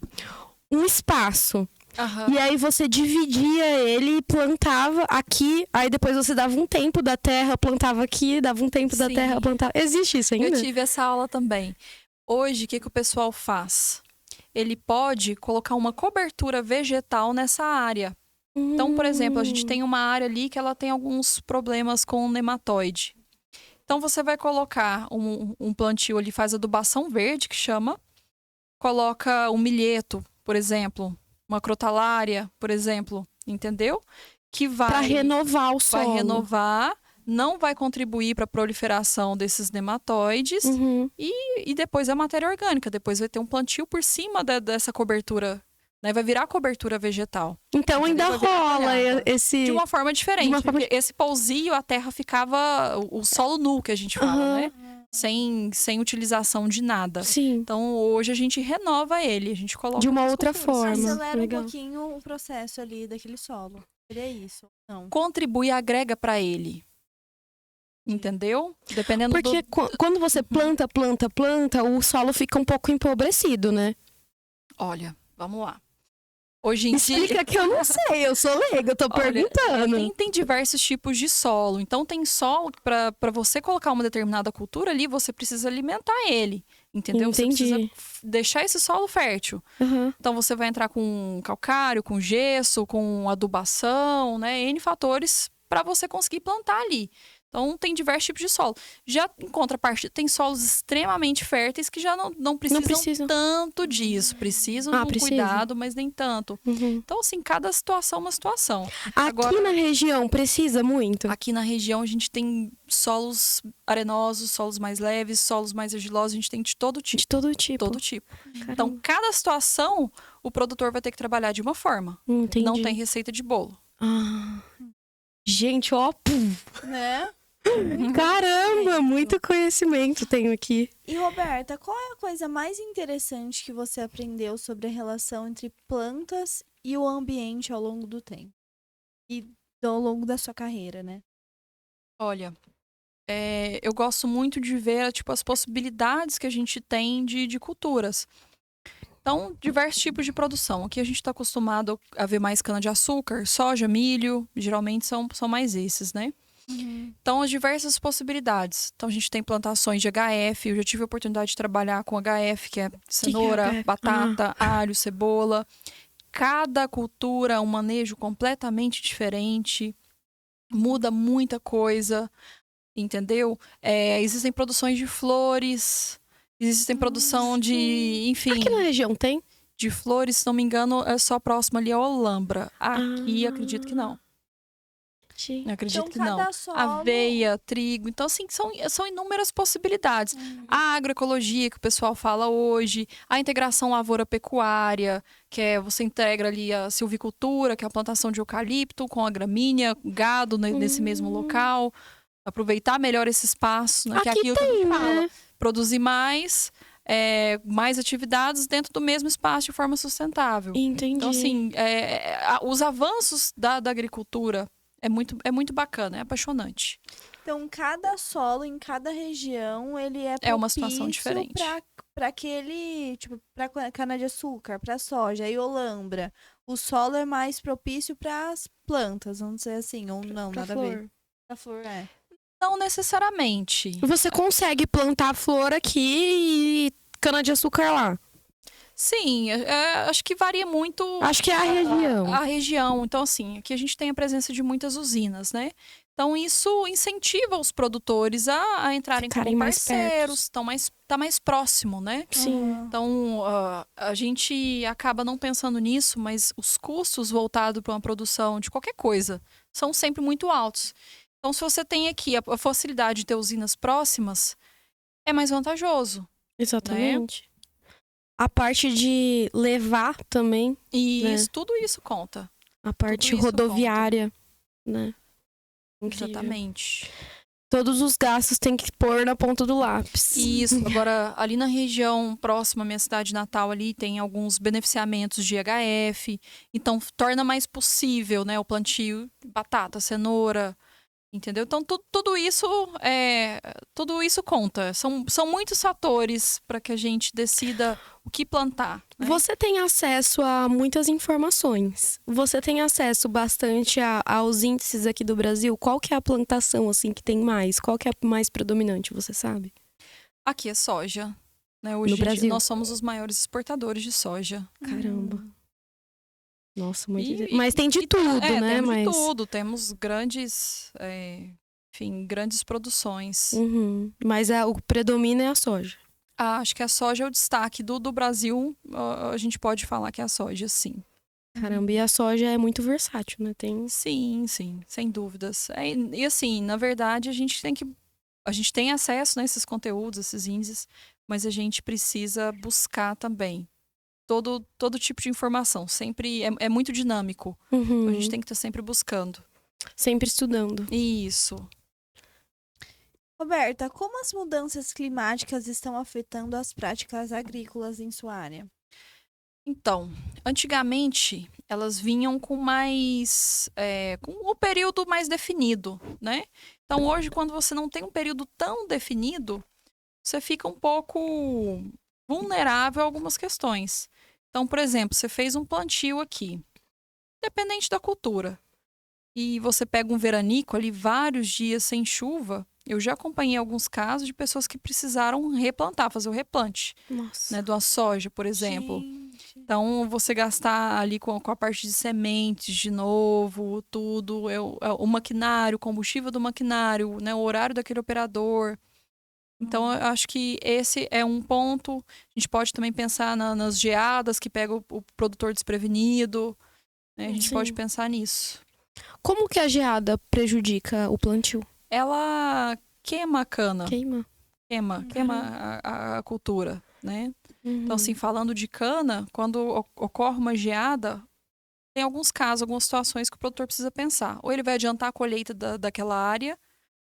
espaço. Uhum. E aí você dividia ele e plantava aqui, aí depois você dava um tempo da terra, plantava aqui, dava um tempo da Sim. terra, plantava. Existe isso ainda? Eu tive essa aula também. Hoje, o que o pessoal faz? Ele pode colocar uma cobertura vegetal nessa área. Então, por exemplo, a gente tem uma área ali que ela tem alguns problemas com nematóide. Então, você vai colocar um plantio ali, faz adubação verde, que chama. Coloca um milheto, por exemplo. Uma crotalária, por exemplo. Entendeu? Que vai... Para renovar o solo. Vai renovar, não vai contribuir para a proliferação desses nematóides. Uhum. E depois a matéria orgânica. Depois vai ter um plantio por cima dessa cobertura, né? Vai virar cobertura vegetal. Então ainda rola esse... De uma forma diferente. Porque esse pousio, a terra ficava... O solo nu, que a gente fala, né? Sem utilização de nada. Sim. Então, hoje a gente renova ele. A gente coloca... De uma outra forma. Acelera Legal. um pouquinho o processo ali daquele solo. Seria isso? Não. Contribui e agrega para ele. Entendeu? Dependendo Porque quando você planta, o solo fica um pouco empobrecido, né? Olha, vamos lá. Hoje em dia... Explica que eu não sei, eu sou leiga, eu tô Olha, perguntando. tem diversos tipos de solo. Então, tem solo que para você colocar uma determinada cultura ali, você precisa alimentar ele. Entendeu? Você Entendi. precisa deixar esse solo fértil. Aham. Então, você vai entrar com calcário, com gesso, com adubação, né? N fatores para você conseguir plantar ali. Então, tem diversos tipos de solo. Já em contrapartida, tem solos extremamente férteis que já não precisam tanto disso. Precisam de um precisa. cuidado, mas nem tanto. Uhum. Então, assim, cada situação é uma situação. Aqui na região precisa muito? Aqui na região, a gente tem solos arenosos, solos mais leves, solos mais argilosos. A gente tem de todo tipo. De todo tipo. Todo tipo. Caramba. Então, cada situação, o produtor vai ter que trabalhar de uma forma. Entendi. Não tem receita de bolo. Ah. Gente, ó. Pum. Né? Caramba, muito conhecimento tenho aqui. E Roberta, qual é a coisa mais interessante que você aprendeu sobre a relação entre plantas e o ambiente ao longo do tempo? E ao longo da sua carreira, né? Olha, eu gosto muito de ver tipo, as possibilidades que a gente tem de culturas. Então, diversos tipos de produção. Aqui a gente está acostumado a ver mais cana-de-açúcar, soja, milho. Geralmente são mais esses, né? Então, as diversas possibilidades. Então, a gente tem plantações de HF. Eu já tive a oportunidade de trabalhar com HF, que é cenoura, HF? batata, alho, cebola. Cada cultura é um manejo completamente diferente. Muda muita coisa, entendeu? Existem produções de flores, existem produção de, enfim... Aqui na região tem? De flores, se não me engano, é só próximo ali a Olambra. Aqui, acredito que não. Sim. Eu acredito Então, que não. cada solo... Aveia, trigo. Então, assim, são inúmeras possibilidades. A agroecologia, que o pessoal fala hoje. A integração lavoura-pecuária, que é você integra ali a silvicultura, que é a plantação de eucalipto, com a gramínea, gado nesse mesmo local. Aproveitar melhor esse espaço, né? Que é Aqui aquilo que a tem, gente fala. né? Produzir mais atividades dentro do mesmo espaço de forma sustentável. Entendi. Então, assim, os avanços da agricultura é muito bacana, é apaixonante. Então, cada solo em cada região, ele é É uma situação propício diferente. para aquele, tipo, para cana-de-açúcar, para soja e olambra. O solo é mais propício para as plantas, vamos dizer assim, ou não, Pra nada a flor. ver. Pra flor, é. Não necessariamente. Você consegue plantar flor aqui e cana-de-açúcar lá? Sim, acho que varia muito Acho que é a região. a região. Então, assim, aqui a gente tem a presença de muitas usinas, né? Então, isso incentiva os produtores a entrarem Ficarem como mais parceiros, tá mais próximo, né? Sim. Então, a gente acaba não pensando nisso, mas os custos voltados para uma produção de qualquer coisa são sempre muito altos. Então, se você tem aqui a facilidade de ter usinas próximas, é mais vantajoso. Exatamente. A parte de levar também, E né? tudo isso conta. a parte Tudo isso rodoviária, né? Incrível. Exatamente. Todos os gastos tem que pôr na ponta do lápis. Isso. Agora, ali na região próxima à minha cidade natal, ali tem alguns beneficiamentos de HF. Então, torna mais possível, né, o plantio de batata, cenoura, entendeu? Então, tudo isso conta. São muitos fatores para que a gente decida o que plantar. Né? Você tem acesso a muitas informações. Você tem acesso bastante aos índices aqui do Brasil. Qual que é a plantação assim que tem mais? Qual que é a mais predominante, você sabe? Aqui é soja. Né? Hoje No Brasil? nós somos os maiores exportadores de soja. Caramba. Nossa, muito E- interessante. Mas tem de tudo, né? Temos Mas... de tudo. Temos grandes produções. Mas o predomina é a soja. Acho que a soja é o destaque do Brasil. A gente pode falar que é a soja, sim. Caramba, e a soja é muito versátil, né? Tem... Sim, sem dúvidas. E assim, na verdade, a gente tem acesso, né, a esses conteúdos, esses índices, mas a gente precisa buscar também todo tipo de informação. Sempre é muito dinâmico. Uhum. A gente tem que estar sempre buscando. Sempre estudando. Isso. Roberta, como as mudanças climáticas estão afetando as práticas agrícolas em sua área? Então, antigamente elas vinham com com um período mais definido, né? Então hoje, quando você não tem um período tão definido, você fica um pouco vulnerável a algumas questões. Então, por exemplo, você fez um plantio aqui, dependente da cultura, e você pega um veranico ali, vários dias sem chuva. Eu já acompanhei alguns casos de pessoas que precisaram replantar, fazer o replante, Nossa. né, de uma soja, por exemplo. Gente. Então, você gastar ali com a parte de sementes de novo, tudo, o maquinário, o combustível do maquinário, né, o horário daquele operador. Então, eu acho que esse é um ponto. A gente pode também pensar nas geadas que pegam o produtor desprevenido, né? A gente Sim. pode pensar nisso. Como que a geada prejudica o plantio? Ela queima a cana, Queima. queima a cultura, né? Uhum. Então, assim, falando de cana, quando ocorre uma geada, tem alguns casos, algumas situações que o produtor precisa pensar. Ou ele vai adiantar a colheita daquela área,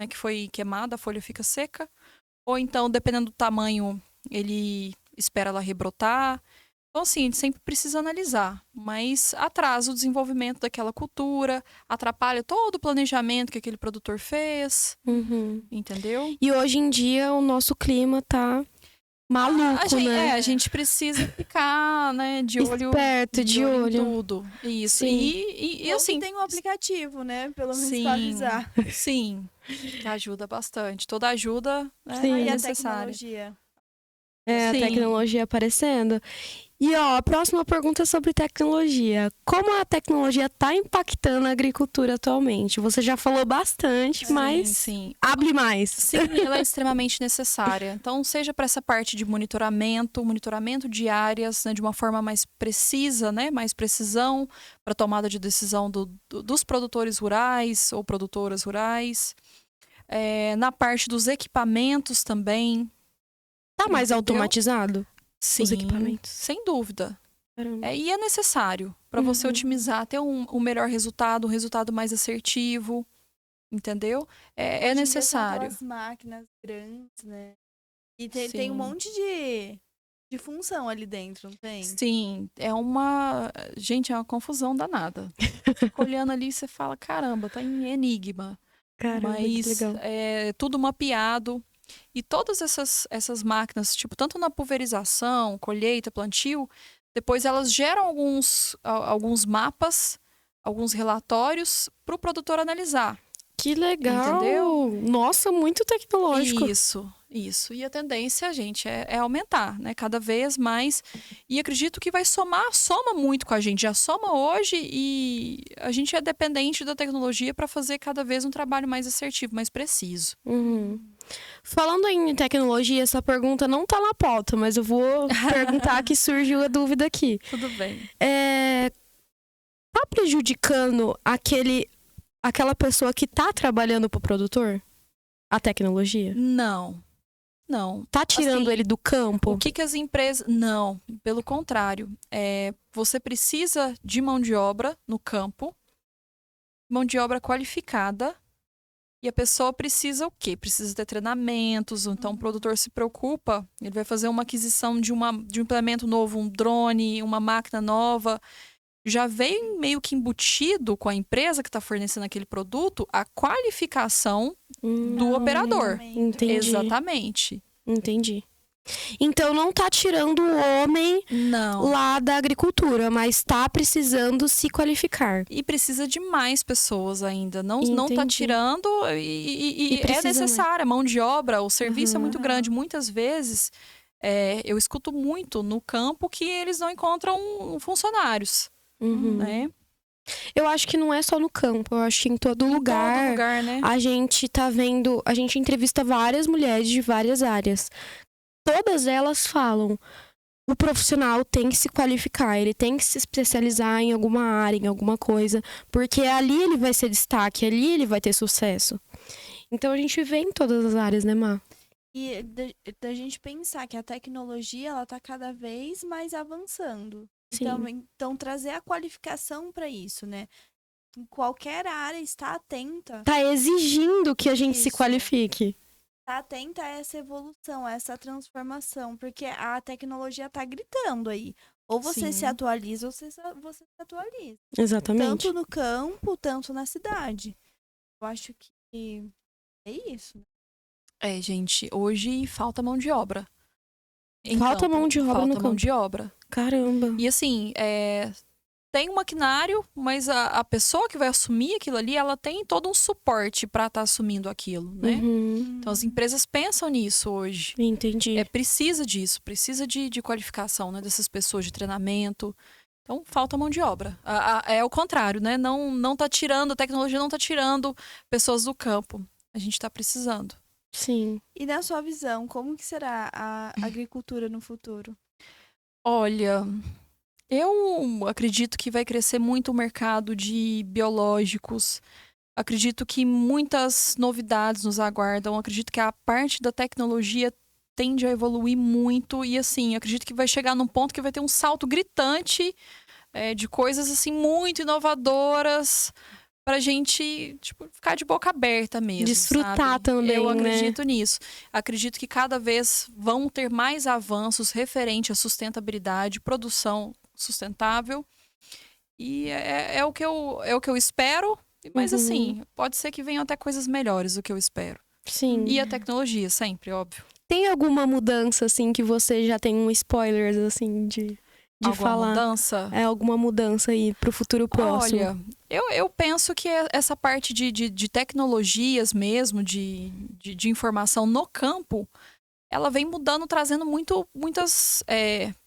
né, que foi queimada, a folha fica seca. Ou então, dependendo do tamanho, ele espera ela rebrotar. Então, assim, a gente sempre precisa analisar. Mas atrasa o desenvolvimento daquela cultura, atrapalha todo o planejamento que aquele produtor fez, Uhum. entendeu? E hoje em dia o nosso clima tá maluco, né? A gente precisa ficar, né, de olho, Esperto, de em olho. tudo. Isso. Sim. E Bom assim, que tem um aplicativo, né? Pelo menos sim, pra avisar. sim, que ajuda bastante. Toda ajuda, né, Sim. é E a necessária. tecnologia. É, a Sim. tecnologia aparecendo. E ó, a próxima pergunta é sobre tecnologia. Como a tecnologia está impactando a agricultura atualmente? Você já falou bastante, mas Sim. hable mais. Sim, ela é extremamente necessária. Então, seja para essa parte de monitoramento de áreas, né, de uma forma mais precisa, né, mais precisão para tomada de decisão dos produtores rurais ou produtoras rurais. Na parte dos equipamentos também. Tá mais Entendeu? automatizado? Sim, Os equipamentos. sem dúvida. Caramba. E é necessário para você otimizar, ter um melhor resultado, um resultado mais assertivo, entendeu? É Hoje em dia são necessário. aquelas máquinas grandes, né? E tem um Sim. monte de função ali dentro, não tem? Sim, gente, é uma confusão danada. Fica olhando ali e você fala, caramba, tá em enigma. Caramba, que Mas legal. é tudo mapeado. E todas essas máquinas, tipo, tanto na pulverização, colheita, plantio, depois elas geram alguns mapas, alguns relatórios para o produtor analisar. Que legal. Entendeu? Nossa, muito tecnológico. Isso. E a tendência, gente, é aumentar, né? Cada vez mais. E acredito que vai soma muito com a gente. Já soma hoje e a gente é dependente da tecnologia para fazer cada vez um trabalho mais assertivo, mais preciso. Uhum. Falando em tecnologia, essa pergunta não tá na pauta, mas eu vou perguntar que surgiu a dúvida aqui. Tudo bem. Tá prejudicando aquela pessoa que tá trabalhando pro produtor? A tecnologia? Não. Tá tirando Assim, ele do campo? O que as empresas... Não, pelo contrário. Você precisa de mão de obra no campo, mão de obra qualificada, e a pessoa precisa o quê? Precisa ter treinamentos, então o produtor se preocupa, ele vai fazer uma aquisição de um implemento novo, um drone, uma máquina nova. Já veio meio que embutido com a empresa que está fornecendo aquele produto a qualificação do operador. Entendi. Exatamente. Entendi. Então não tá tirando o homem Não. lá da agricultura, mas tá precisando se qualificar. E precisa de mais pessoas ainda. Não tá Entendi. tirando e é precisa necessária. Mão de obra, o serviço é muito Uhum. grande. Muitas vezes, eu escuto muito no campo que eles não encontram funcionários, Uhum. né? Eu acho que não é só no campo, eu acho que em todo lugar. Todo lugar, né? A gente tá vendo, a gente entrevista várias mulheres de várias áreas. Todas elas falam, o profissional tem que se qualificar, ele tem que se especializar em alguma área, em alguma coisa, porque ali ele vai ser destaque, ali ele vai ter sucesso. Então a gente vê em todas as áreas, né, Má? E da gente pensar que a tecnologia, ela tá cada vez mais avançando. Sim. Então trazer a qualificação para isso, né? Em qualquer área, estar atenta. Tá exigindo que a gente se Isso. qualifique. Tá atenta a essa evolução, a essa transformação, porque a tecnologia tá gritando aí. Ou você Sim. se atualiza, ou você se atualiza. Exatamente. Tanto no campo, tanto na cidade. Eu acho que é isso. Gente, hoje falta mão de obra. Falta mão de obra no Falta mão campo. de obra. Caramba. E assim, tem um maquinário, mas a pessoa que vai assumir aquilo ali, ela tem todo um suporte para estar assumindo aquilo, né? Uhum. Então as empresas pensam nisso hoje. Entendi. Precisa disso, precisa de qualificação, né? Dessas pessoas, de treinamento. Então, falta mão de obra. É o contrário, né? Não tá tirando, a tecnologia não tá tirando pessoas do campo. A gente tá precisando. Sim. E na sua visão, como que será a agricultura no futuro? Olha, eu acredito que vai crescer muito o mercado de biológicos. Acredito que muitas novidades nos aguardam. Acredito que a parte da tecnologia tende a evoluir muito. E assim, acredito que vai chegar num ponto que vai ter um salto gritante de coisas assim muito inovadoras pra gente, tipo, ficar de boca aberta mesmo. Desfrutar sabe? também, Eu né? acredito nisso. Acredito que cada vez vão ter mais avanços referente à sustentabilidade, produção sustentável. E é o que eu espero. Mas assim, pode ser que venham até coisas melhores do que eu espero. Sim. E a tecnologia, sempre, óbvio. Tem alguma mudança, assim, que você já tem um spoiler, assim, de Alguma falar? mudança? É alguma mudança aí pro futuro próximo? Olha, eu penso que essa parte de tecnologias mesmo, de informação no campo, ela vem mudando, trazendo muitas...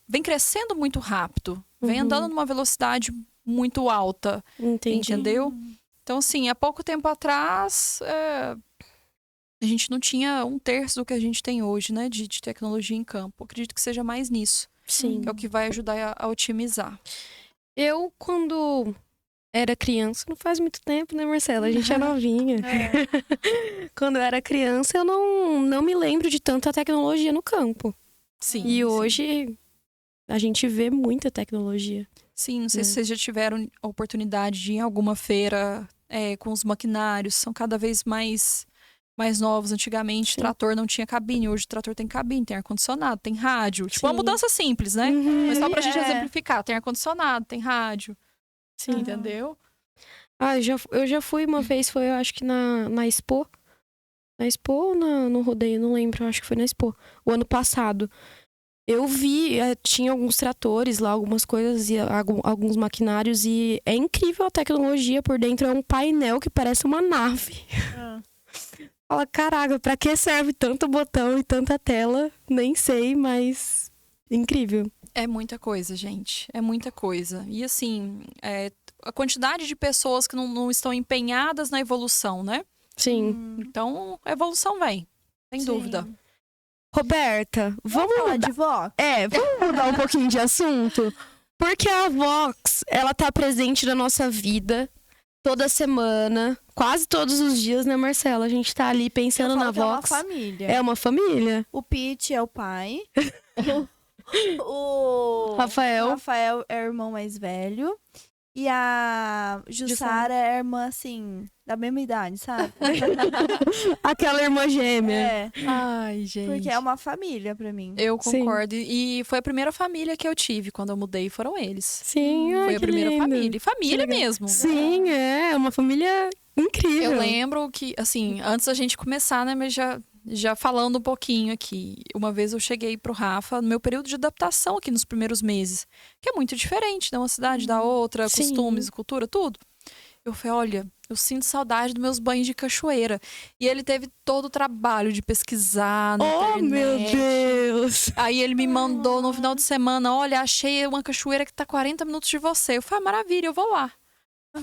vem crescendo muito rápido. Vem andando numa velocidade muito alta. Entendi. Entendeu? Então, assim, há pouco tempo atrás, a gente não tinha 1/3 do que a gente tem hoje, né? De tecnologia em campo. Acredito que seja mais nisso. Sim. Que é o que vai ajudar a otimizar. Eu, quando era criança, não faz muito tempo, né, Marcela? A gente é novinha. Quando eu era criança, eu não me lembro de tanta tecnologia no campo. Sim. E hoje, a gente vê muita tecnologia. Sim, não sei se vocês já tiveram a oportunidade de ir em alguma feira com os maquinários. São cada vez mais novos. Antigamente, trator não tinha cabine. Hoje, o trator tem cabine, tem ar-condicionado, tem rádio. Tipo, uma mudança simples, né? Mas só pra gente exemplificar. Tem ar-condicionado, tem rádio. Sim. Entendeu? Ah, eu já fui uma vez, foi, eu acho que na Expo. Na Expo ou no rodeio? Não lembro, eu acho que foi na Expo. O ano passado. Eu vi, tinha alguns tratores lá, algumas coisas, e alguns maquinários, e é incrível a tecnologia por dentro. É um painel que parece uma nave. Fala, caraca, pra que serve tanto botão e tanta tela? Nem sei, mas incrível. É muita coisa, gente. É muita coisa. E assim, a quantidade de pessoas que não estão empenhadas na evolução, né? Sim. Então, a evolução vem. Sem dúvida. Roberta, vamos falar de Vox? Vamos mudar um pouquinho de assunto? Porque a Vox, ela tá presente na nossa vida toda semana, quase todos os dias, né, Marcela? A gente tá ali pensando na Vox. É uma família. É uma família. O Pete é o pai. O Rafael é o irmão mais velho. E a Jussara é a irmã, assim, da mesma idade, sabe? Aquela irmã gêmea. É. Ai, gente. Porque é uma família pra mim. Eu concordo. E foi a primeira família que eu tive quando eu mudei, foram eles. Sim, Foi a primeira família. E família mesmo. Sim, é uma família incrível. Eu lembro que, assim, antes da gente começar, né, mas já falando um pouquinho aqui, uma vez eu cheguei pro Rafa no meu período de adaptação aqui nos primeiros meses, que é muito diferente de uma cidade da outra, costumes, cultura, tudo. Eu falei, olha, eu sinto saudade dos meus banhos de cachoeira. E ele teve todo o trabalho de pesquisar na internet. Meu Deus! Aí ele me mandou no final de semana, olha, achei uma cachoeira que tá 40 minutos de você. Eu falei, maravilha, eu vou lá.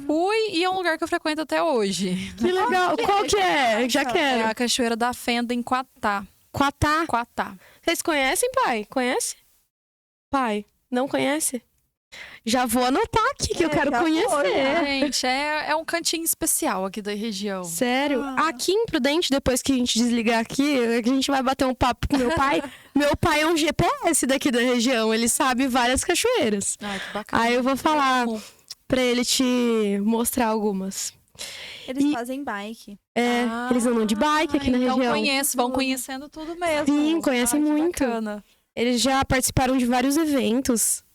Fui e é um lugar que eu frequento até hoje. Que legal. Qual que é? Já quero. É a Cachoeira da Fenda, em Quatá. Quatá. Vocês conhecem, pai? Conhece? Pai, não conhece? Já vou anotar aqui, que eu quero conhecer. Gente, é um cantinho especial aqui da região. Sério? Aqui em Prudente, depois que a gente desligar aqui, a gente vai bater um papo com meu pai. Meu pai é um GPS daqui da região, ele sabe várias cachoeiras. Ai, que bacana. Aí eu vou falar pra ele te mostrar algumas. Eles fazem bike. Eles andam de bike aqui na região. Vão conhecendo tudo mesmo. Sim, conhecem muito. Bacana. Eles já participaram de vários eventos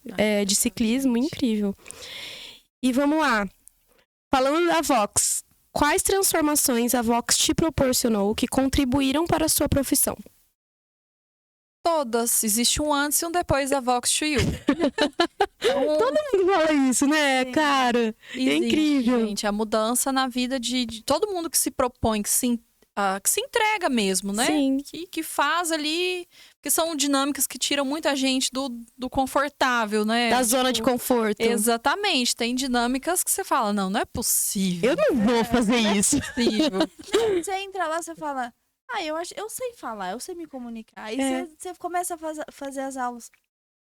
de ciclismo, incrível. E vamos lá. Falando da Vox, quais transformações a Vox te proporcionou que contribuíram para a sua profissão? todas. Existe um antes e um depois da Vox to You. Então, Todo mundo fala isso, né, cara? É existe, incrível. gente, a mudança na vida de todo mundo que se propõe, que se entrega mesmo, né? Sim. Que faz ali. Porque são dinâmicas que tiram muita gente do confortável, né? Da zona de conforto. Exatamente. Tem dinâmicas que você fala, não é possível. Eu não vou fazer isso. Não é possível. Você entra lá, você fala, eu sei falar, eu sei me comunicar. Aí É. você começa a fazer as aulas.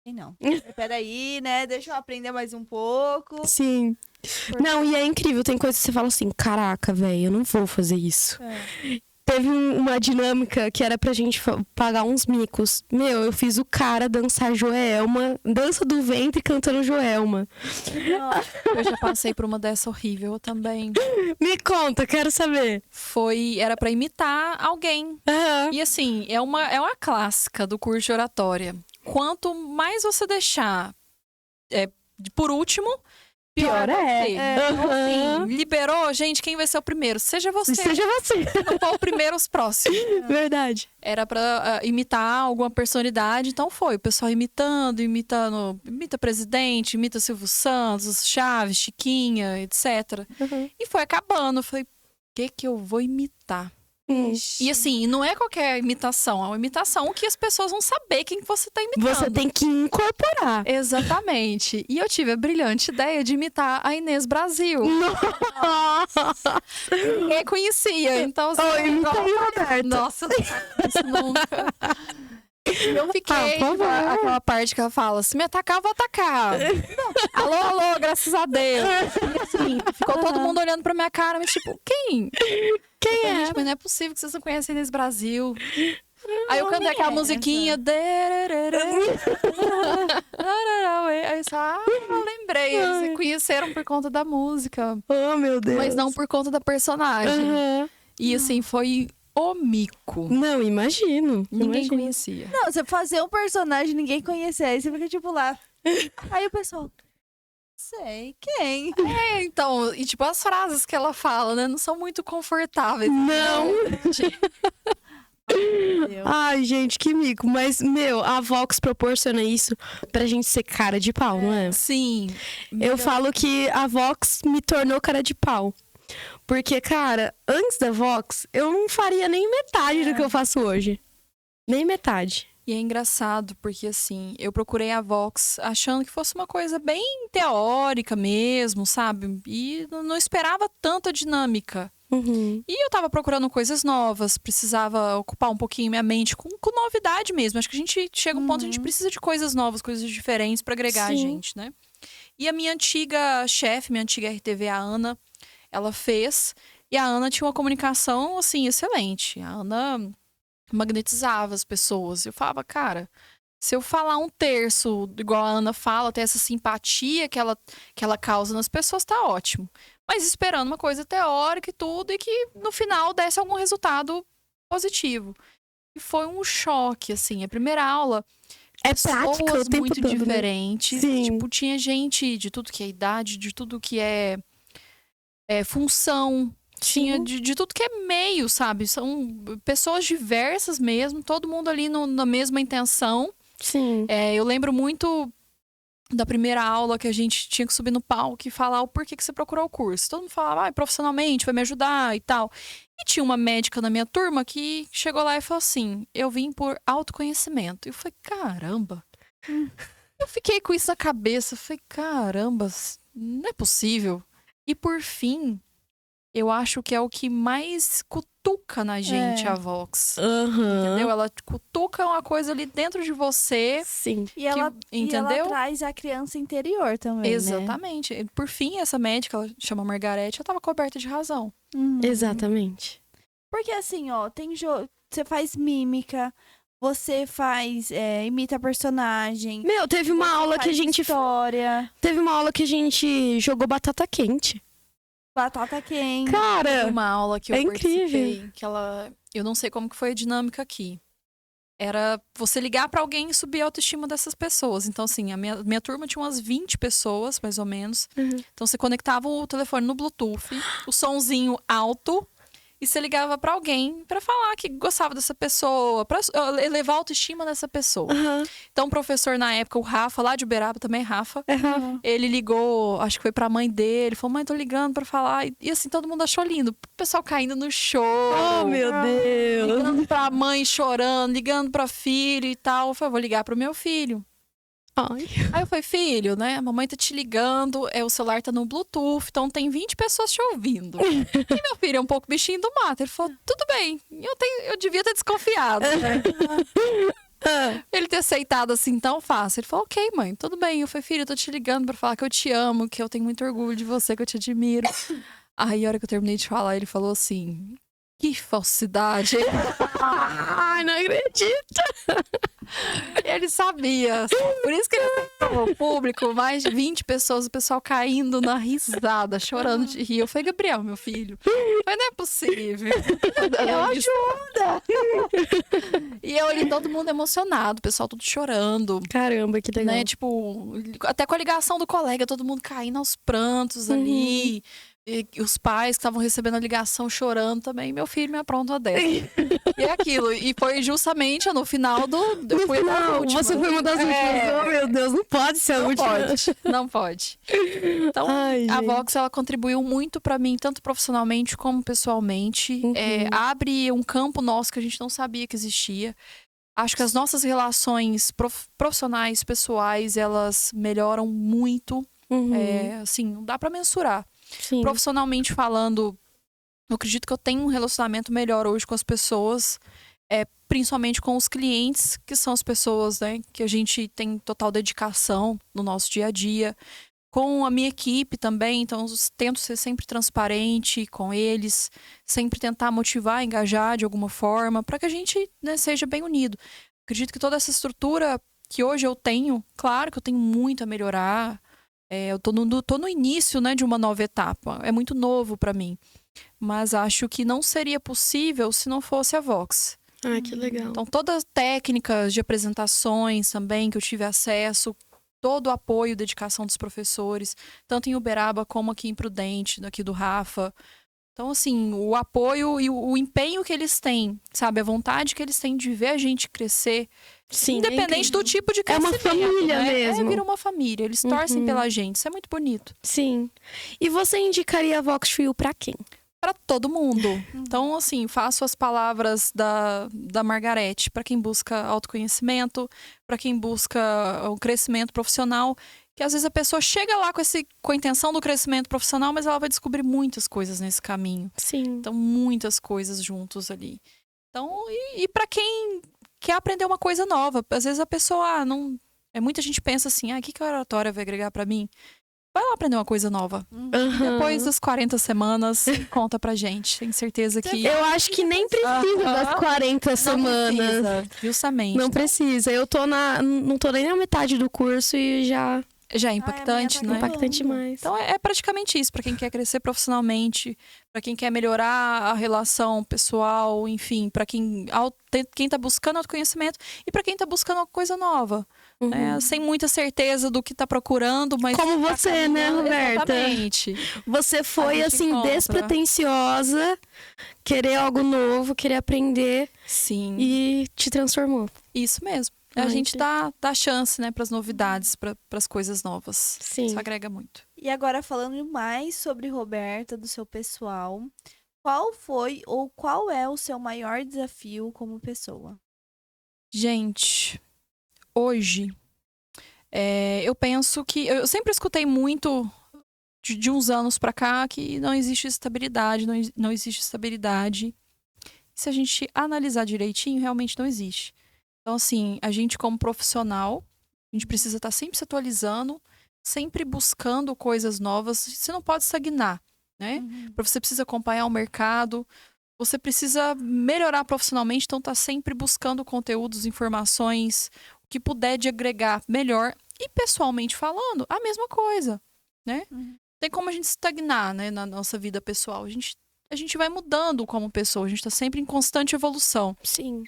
E não. Peraí, né? Deixa eu aprender mais um pouco. Sim. Não, e é incrível. Tem coisas que você fala assim, caraca, velho, eu não vou fazer isso. Teve uma dinâmica que era pra gente pagar uns micos. Meu, eu fiz o cara dançar Joelma, dança do ventre cantando Joelma. Eu já passei por uma dessa horrível também. Me conta, quero saber. Era pra imitar alguém. Aham. E assim, é uma clássica do curso de oratória. Quanto mais você deixar por último, pior vai ser. Então, Aham. assim, liberou, gente, quem vai ser o primeiro? Seja você. Seja você. Se não for o primeiro, os próximos. Verdade. Era pra imitar alguma personalidade, então foi. O pessoal imita presidente, imita Silvio Santos, Chaves, Chiquinha, etc. Uhum. E foi acabando. Eu falei, o que eu vou imitar? E assim, não é qualquer imitação, é uma imitação que as pessoas vão saber quem você tá imitando. Você tem que incorporar. Exatamente. E eu tive a brilhante ideia de imitar a Inês Brasil. Nossa! Ninguém conhecia, então assim, Oi, imita aí, Roberto. nossa, isso nunca. Eu fiquei por favor. aquela parte que ela fala, se me atacar, eu vou atacar. Alô, alô, graças a Deus. E assim, ficou todo mundo olhando pra minha cara, mas tipo, quem? Quem Gente, é? mas não é possível que vocês não conhecem Inês Brasil. Aí eu cantei é aquela essa? musiquinha. Aí só, eu lembrei. Eles se conheceram por conta da música, Oh, meu Deus. mas não por conta da personagem. Aham. E assim, foi o mico. Não, imagino. Ninguém imagino. conhecia. Não, você fazer um personagem ninguém conhecer, aí você fica tipo lá. Aí o pessoal, sei quem. Então, e tipo, as frases que ela fala, né, não são muito confortáveis. Não. Entendeu? Ai, gente, que mico. Mas, meu, a Vox proporciona isso pra gente ser cara de pau, não é? Sim. Eu falo que a Vox me tornou cara de pau. Porque, cara, antes da Vox, eu não faria nem metade do que eu faço hoje. Nem metade. E é engraçado, porque assim, eu procurei a Vox achando que fosse uma coisa bem teórica mesmo, sabe? E não esperava tanta dinâmica. Uhum. E eu tava procurando coisas novas, precisava ocupar um pouquinho minha mente com novidade mesmo. Acho que a gente chega a um ponto que a gente precisa de coisas novas, coisas diferentes pra agregar a Sim. gente, né? E a minha antiga chefe, minha antiga RTV, a Ana, ela fez. E a Ana tinha uma comunicação, assim, excelente. A Ana magnetizava as pessoas. Eu falava, cara, se eu falar um terço, igual a Ana fala, ter essa simpatia que ela causa nas pessoas, tá ótimo. Mas esperando uma coisa teórica e tudo, e que no final desse algum resultado positivo. E foi um choque, assim. A primeira aula, É prática o pessoas tempo muito todo, né? diferentes. Sim. Tipo, tinha gente de tudo que é idade, de tudo que é função. Tinha de tudo que é meio, sabe? São pessoas diversas mesmo, todo mundo ali na mesma intenção. Sim. Eu lembro muito da primeira aula que a gente tinha que subir no palco e falar o porquê que você procurou o curso. Todo mundo falava, profissionalmente, vai me ajudar e tal. E tinha uma médica na minha turma que chegou lá e falou assim, eu vim por autoconhecimento. E eu falei, caramba. Eu fiquei com isso na cabeça. Eu falei, caramba, não é possível. E por fim, eu acho que é o que mais cutuca na gente, a Vox. Aham. Entendeu? Ela cutuca uma coisa ali dentro de você. Sim. E ela entendeu? traz a criança interior também, né? Exatamente. Por fim, essa médica, ela chama Margarete, ela tava coberta de razão. Exatamente. Porque assim, ó, você faz mímica, você faz imita personagem. Meu, teve uma você aula que a faz gente história, teve uma aula que a gente jogou batata quente. batata quente. Cara, Uma aula que eu é incrível. participei, que eu não sei como que foi a dinâmica aqui. Era você ligar pra alguém e subir a autoestima dessas pessoas. Então, assim, a minha turma tinha umas 20 pessoas, mais ou menos. Uhum. Então, você conectava o telefone no Bluetooth, o sonzinho alto, e você ligava pra alguém pra falar que gostava dessa pessoa, pra elevar a autoestima dessa pessoa. Então, o professor na época, o Rafa, lá de Uberaba, também é Rafa, ele ligou, acho que foi pra mãe dele, falou, mãe, tô ligando pra falar. E assim, todo mundo achou lindo. O pessoal caindo no choro. Oh, meu Deus! Ligando pra mãe chorando, ligando pra filho e tal. Eu falei, vou ligar pro meu filho. Ai. Aí eu falei, filho, né? A mamãe tá te ligando, o celular tá no Bluetooth, então tem 20 pessoas te ouvindo. E meu filho é um pouco bichinho do mato. Ele falou, tudo bem, eu devia ter desconfiado, né? Ele ter aceitado assim tão fácil. Ele falou, ok, mãe, tudo bem. Eu falei, filho, eu tô te ligando pra falar que eu te amo, que eu tenho muito orgulho de você, que eu te admiro. Aí, a hora que eu terminei de falar, ele falou assim, que falsidade. Ai, não acredito. Ele sabia. Por isso que ele aceitou o público, mais de 20 pessoas, o pessoal caindo na risada, chorando de rir. Eu falei, Gabriel, meu filho, mas não é possível. Eu ajuda! E eu ali, todo mundo emocionado, o pessoal tudo chorando. Caramba, que legal. Né? Tipo, até com a ligação do colega, todo mundo caindo aos prantos ali. E os pais que estavam recebendo a ligação chorando também. Meu filho me apronta uma dessa. E é aquilo. E foi justamente no final do. No final, você foi uma das últimas. Oh, meu Deus, não pode ser a última. Não pode. Então, Ai, a gente. Vox, ela contribuiu muito pra mim, tanto profissionalmente como pessoalmente. Abre um campo nosso que a gente não sabia que existia. Acho que as nossas relações profissionais, pessoais, elas melhoram muito. Assim, não dá pra mensurar. Sim. Profissionalmente falando, eu acredito que eu tenho um relacionamento melhor hoje com as pessoas, principalmente com os clientes, que são as pessoas, né, que a gente tem total dedicação no nosso dia a dia. Com a minha equipe também, então eu tento ser sempre transparente com eles, sempre tentar motivar, engajar de alguma forma, para que a gente, né, seja bem unido. Acredito que toda essa estrutura que hoje eu tenho, claro que eu tenho muito a melhorar. Eu tô no início, né, de uma nova etapa. É muito novo para mim. Mas acho que não seria possível se não fosse a Vox. Ah, que legal. Então, todas as técnicas de apresentações também que eu tive acesso, todo o apoio e dedicação dos professores, tanto em Uberaba como aqui em Prudente, aqui do Rafa. Então, assim, o apoio e o empenho que eles têm, sabe? A vontade que eles têm de ver a gente crescer. Sim, Independente do tipo de É uma crescimento, família né? mesmo. Vira uma família. Eles torcem pela gente. Isso é muito bonito. Sim. E você indicaria a Vox Trio pra quem? Para todo mundo. Então, assim, faço as palavras da Margarete para quem busca autoconhecimento, para quem busca o crescimento profissional, que às vezes a pessoa chega lá com a intenção do crescimento profissional, mas ela vai descobrir muitas coisas nesse caminho. Sim. Então, muitas coisas juntos ali. Então, e para quem quer aprender uma coisa nova, às vezes a pessoa não... muita gente pensa assim, o que a oratória vai agregar para mim? Vai lá aprender uma coisa nova. Depois das 40 semanas, conta pra gente. Tenho certeza que... Eu acho que nem precisa das 40 semanas. Precisa, justamente. Não precisa. Eu tô não tô nem na metade do curso e já... Já é impactante, né? Impactante demais. Então, é praticamente isso. Pra quem quer crescer profissionalmente, pra quem quer melhorar a relação pessoal, enfim. Pra quem tá buscando autoconhecimento e pra quem tá buscando uma coisa nova. Sem muita certeza do que tá procurando, mas... Como você, né, Roberta? Exatamente. Você foi, assim, encontra. despretensiosa, querer algo novo, querer aprender. Sim. E te transformou. Isso mesmo. A gente dá chance, né, pras novidades, pras coisas novas. Sim. Isso agrega muito. E agora, falando mais sobre Roberta, do seu pessoal, qual foi ou qual é o seu maior desafio como pessoa? Gente, hoje, eu penso que... Eu sempre escutei muito de uns anos pra cá que não existe estabilidade, não existe estabilidade. Se a gente analisar direitinho, realmente não existe. Então, assim, a gente como profissional, a gente precisa estar sempre se atualizando, sempre buscando coisas novas. Você não pode estagnar, né? Você precisa acompanhar o mercado, você precisa melhorar profissionalmente, então tá sempre buscando conteúdos, informações, o que puder de agregar melhor. E pessoalmente falando, a mesma coisa, né? Tem como a gente estagnar, né, na nossa vida pessoal. A gente vai mudando como pessoa, a gente tá sempre em constante evolução. Sim.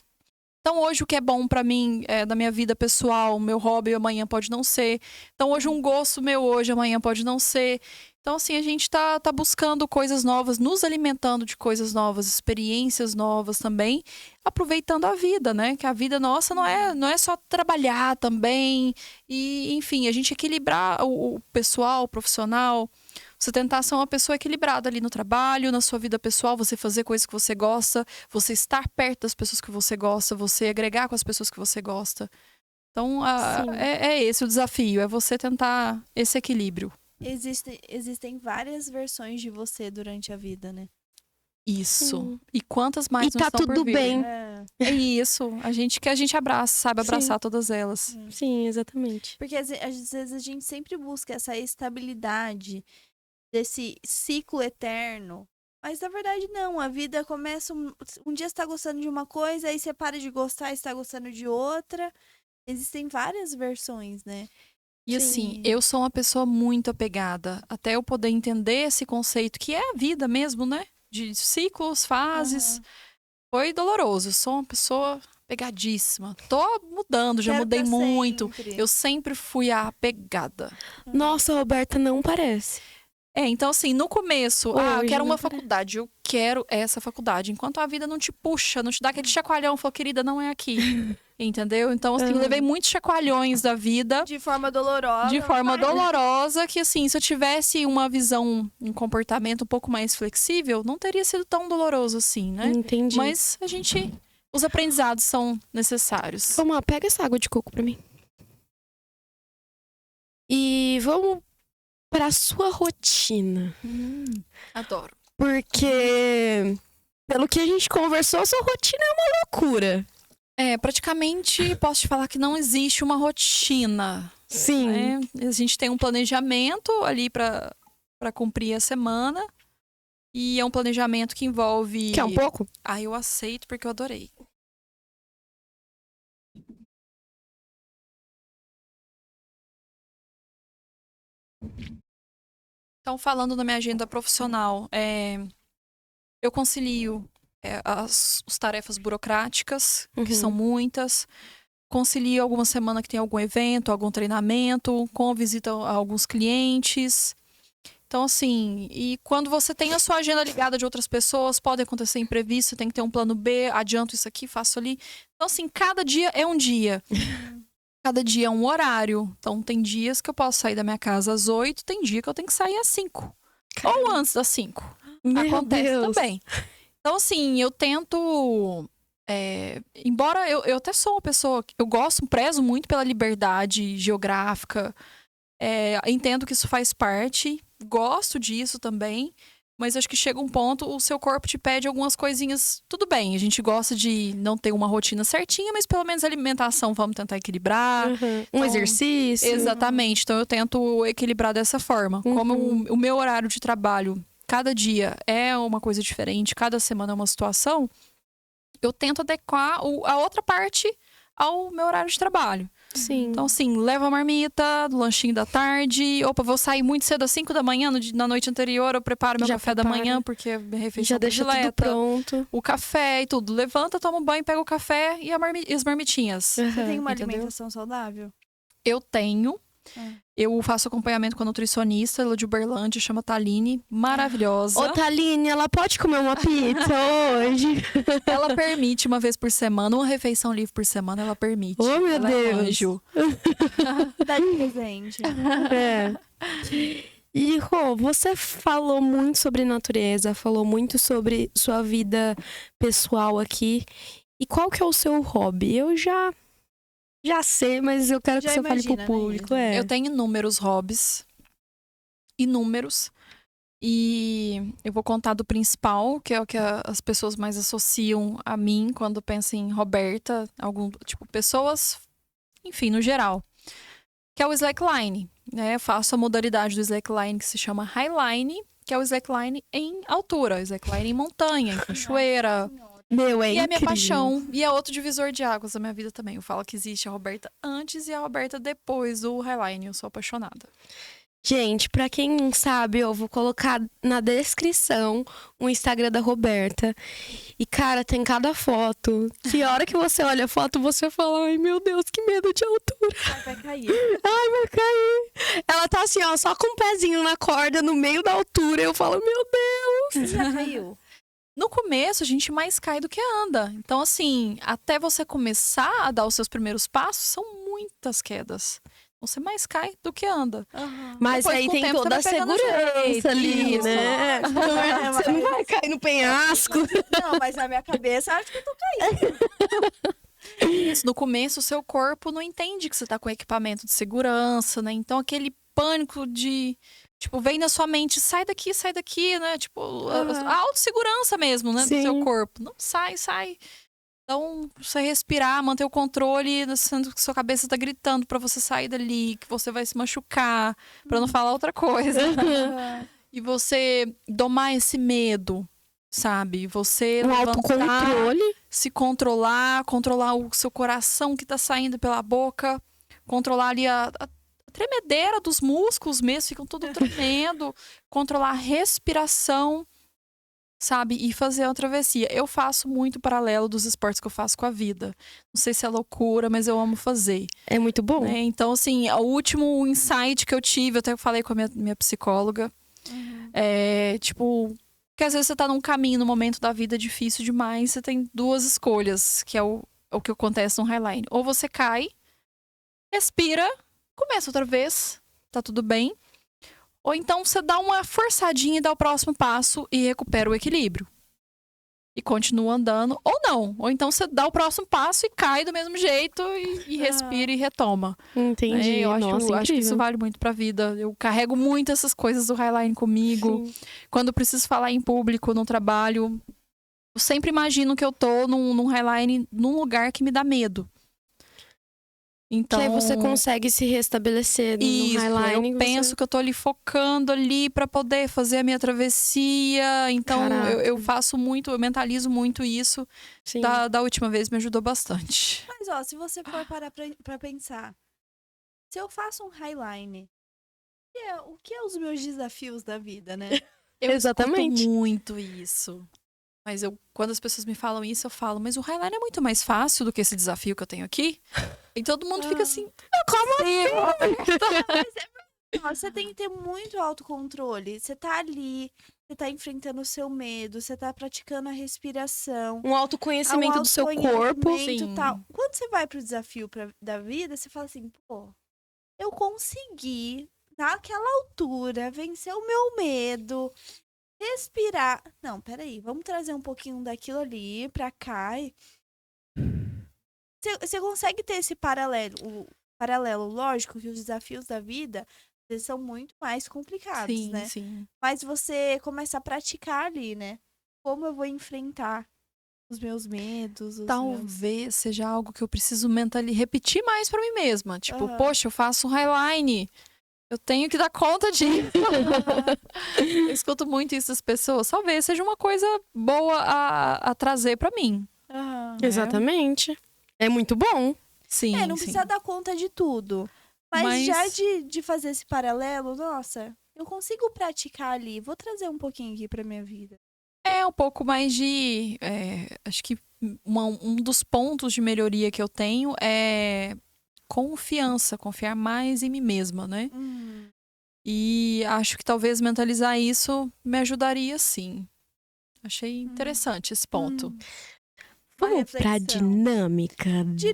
Então, hoje, o que é bom pra mim, da minha vida pessoal, meu hobby, amanhã pode não ser. Então, hoje, um gosto meu hoje, amanhã pode não ser. Então, assim, a gente tá buscando coisas novas, nos alimentando de coisas novas, experiências novas também, aproveitando a vida, né? Que a vida nossa não é só trabalhar também. E, enfim, a gente equilibrar o pessoal, o profissional. Você tentar ser uma pessoa equilibrada ali no trabalho, na sua vida pessoal, você fazer coisas que você gosta, você estar perto das pessoas que você gosta, você agregar com as pessoas que você gosta. Então, é esse o desafio, é você tentar esse equilíbrio. Existem várias versões de você durante a vida, né? Isso. Sim. E quantas mais E não tá estão por tudo vir. bem. É isso. Que a gente abraça, sabe abraçar todas elas. Sim, exatamente. Porque às vezes a gente sempre busca essa estabilidade desse ciclo eterno. Mas na verdade não, a vida começa um dia você tá gostando de uma coisa, aí você para de gostar e está gostando de outra. Existem várias versões, né? E assim, eu sou uma pessoa muito apegada, até eu poder entender esse conceito, que é a vida mesmo, né? De ciclos, fases. Foi doloroso. Eu sou uma pessoa apegadíssima. Tô mudando, já Quero mudei pra muito. sempre. Eu sempre fui a apegada. Nossa, Roberta, não parece. Então assim, no começo, eu Hoje quero não uma parece. faculdade, eu quero essa faculdade. Enquanto a vida não te puxa, não te dá aquele chacoalhão, falou, querida, não é aqui. Entendeu? Então, assim, eu levei muitos chacoalhões da vida. De forma dolorosa. De forma dolorosa, que assim, se eu tivesse uma visão, um comportamento um pouco mais flexível, não teria sido tão doloroso assim, né? Entendi. Mas os aprendizados são necessários. Vamos lá, pega essa água de coco pra mim. E vamos pra sua rotina. Adoro. Porque, pelo que a gente conversou, a sua rotina é uma loucura. Praticamente posso te falar que não existe uma rotina. Sim. Né? A gente tem um planejamento ali para cumprir a semana. E é um planejamento que envolve. Quer um pouco? Eu aceito porque eu adorei. Então, falando da minha agenda profissional, eu concilio as tarefas burocráticas, que são muitas. Concilio alguma semana que tem algum evento, algum treinamento, com visita a alguns clientes. Então, assim, e quando você tem a sua agenda ligada de outras pessoas, pode acontecer imprevisto, você tem que ter um plano B, adianto isso aqui, faço ali. Então, assim, cada dia é um dia. Cada dia é um horário. Então, tem dias que eu posso sair da minha casa às 8, tem dia que eu tenho que sair às 5. Ou antes das 5. Acontece também. Então, assim, eu tento... embora eu até sou uma pessoa que eu prezo muito pela liberdade geográfica. Entendo que isso faz parte. Gosto disso também. Mas acho que chega um ponto, o seu corpo te pede algumas coisinhas. Tudo bem, a gente gosta de não ter uma rotina certinha, mas pelo menos a alimentação vamos tentar equilibrar. Um exercício. Exatamente. Então eu tento equilibrar dessa forma. Como o meu horário de trabalho, cada dia é uma coisa diferente, cada semana é uma situação, eu tento adequar a outra parte ao meu horário de trabalho. Sim. Então, assim, levo a marmita, do lanchinho da tarde. Opa, vou sair muito cedo às 5 da manhã, na noite anterior eu preparo meu café da manhã, porque é minha refeição já deixa predileta. tudo pronto. O café e tudo. Levanta, toma um banho, pega o café e as marmitinhas. Você tem uma Entendeu? alimentação saudável? Eu tenho. Eu faço acompanhamento com a nutricionista, ela é de Uberlândia, chama Taline, maravilhosa. Ô, Taline, ela pode comer uma pizza hoje? Ela permite uma vez por semana, uma refeição livre por semana, ela permite. Oh, meu Ela Deus. É um anjo. Dá de presente. E, Rô, você falou muito sobre natureza, falou muito sobre sua vida pessoal aqui. E qual que é o seu hobby? Eu já sei, mas eu quero que você fale pro público. Eu tenho inúmeros hobbies. Inúmeros. E eu vou contar do principal, que é o que as pessoas mais associam a mim quando pensam em Roberta. Pessoas, enfim, no geral. Que é o slackline. Né? Eu faço a modalidade do slackline que se chama highline, que é o slackline em altura. O slackline em montanha, em cachoeira. Meu, E é incrível. minha paixão. E é outro divisor de águas da minha vida também. Eu falo que existe a Roberta antes e a Roberta depois do Highline. Eu sou apaixonada. Gente, pra quem não sabe, eu vou colocar na descrição o Instagram da Roberta. E, cara, tem cada foto. Que a hora que você olha a foto, você fala, ai, meu Deus, que medo de altura. Vai cair. Ai, vai cair. Ela tá assim, ó, só com o pezinho na corda, no meio da altura. Eu falo, meu Deus. Já caiu? No começo, a gente mais cai do que anda. Então, assim, até você começar a dar os seus primeiros passos, são muitas quedas. Você mais cai do que anda. Mas Depois, aí com o tem tempo, toda a você vai pegando segurança jeito, ali, isso. né? Você não vai cair no penhasco. Não, mas na minha cabeça, acho que eu tô caindo. Isso, no começo, o seu corpo não entende que você tá com equipamento de segurança, né? Então, aquele pânico de... Tipo, vem na sua mente, sai daqui, né? Tipo, a autossegurança mesmo, né? Sim. Do seu corpo. Não, sai. Então, você respirar, manter o controle, sendo que sua cabeça tá gritando pra você sair dali, que você vai se machucar, pra não falar outra coisa. E você domar esse medo, sabe? Você Um levantar, autocontrole. se controlar o seu coração que tá saindo pela boca, controlar ali a tremedeira dos músculos mesmo, ficam tudo tremendo, controlar a respiração, sabe? E fazer a travessia. Eu faço muito paralelo dos esportes que eu faço com a vida. Não sei se é loucura, mas eu amo fazer. É muito bom. Né? Então, assim, o último insight que eu tive, eu até falei com a minha psicóloga, é, tipo, que às vezes você tá num caminho, num momento da vida difícil demais, você tem duas escolhas, que é o que acontece no Highline. Ou você cai, respira, começa outra vez, tá tudo bem. Ou então você dá uma forçadinha e dá o próximo passo e recupera o equilíbrio. E continua andando. Ou não. Ou então você dá o próximo passo e cai do mesmo jeito e respira e retoma. Entendi. Eu Nossa, acho que isso incrível. vale muito pra vida. Eu carrego muito essas coisas do Highline comigo. Sim. Quando eu preciso falar em público, no trabalho, eu sempre imagino que eu tô num Highline, num lugar que me dá medo. Então, Que aí você consegue se restabelecer isso, no Highline. eu penso que eu tô ali focando ali pra poder fazer a minha travessia. Então, eu faço muito, eu mentalizo muito isso. Sim. Da última vez me ajudou bastante. Mas, ó, se você for parar pra pensar, se eu faço um Highline, o que é os meus desafios da vida, né? Eu Exatamente. escuto muito isso. Mas quando as pessoas me falam isso, eu falo, mas o Highline é muito mais fácil do que esse desafio que eu tenho aqui. E todo mundo fica assim, como assim? Você tem que ter muito autocontrole. Você tá ali, você tá enfrentando o seu medo, você tá praticando a respiração. Um autoconhecimento do seu corpo. autoconhecimento, Sim. tal. Quando você vai pro desafio da vida, você fala assim, pô, eu consegui, naquela altura, vencer o meu medo, respirar. Não, peraí, vamos trazer um pouquinho daquilo ali pra cá. Você consegue ter esse paralelo, lógico que os desafios da vida eles são muito mais complicados, Sim, né? sim. Mas você começa a praticar ali, né? Como eu vou enfrentar os meus medos, Talvez seja algo que eu preciso repetir mais pra mim mesma. Tipo, Aham. poxa, eu faço um Highline. Eu tenho que dar conta disso. Eu escuto muito isso das pessoas. Talvez seja uma coisa boa a trazer pra mim. Aham. Exatamente. É muito bom. Sim, Não sim. precisa dar conta de tudo. Mas Mas- já de fazer esse paralelo, nossa, eu consigo praticar ali. Vou trazer um pouquinho aqui pra minha vida. É um pouco mais de... acho que um dos pontos de melhoria que eu tenho é confiança. Confiar mais em mim mesma, né? E acho que talvez mentalizar isso me ajudaria, sim. Achei interessante esse ponto. Uma Vamos pra reflexão. dinâmica DR.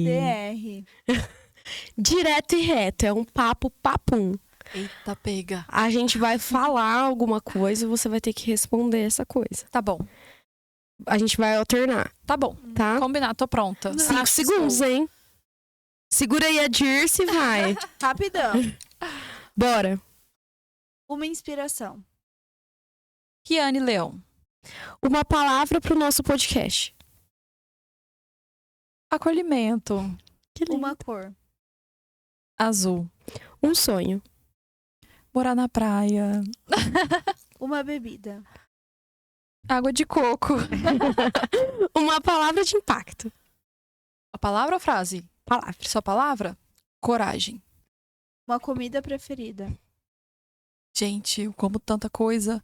DR. Direto e reto. É um papo papum. Eita, pega. A gente vai falar alguma coisa e você vai ter que responder essa coisa. Tá bom. A gente vai alternar, Tá bom. tá? Combinado, tô pronta. 5 segundos, hein? Segura aí a Dirce e vai. Rapidão. Bora. Uma inspiração. Kiane Leão. Uma palavra pro nosso podcast. Acolhimento. Que lindo. Uma cor. Azul. Um sonho. Morar na praia. Uma bebida. Água de coco. Uma palavra de impacto. A palavra ou frase? Palavra. Só palavra? Coragem. Uma comida preferida. Gente, eu como tanta coisa.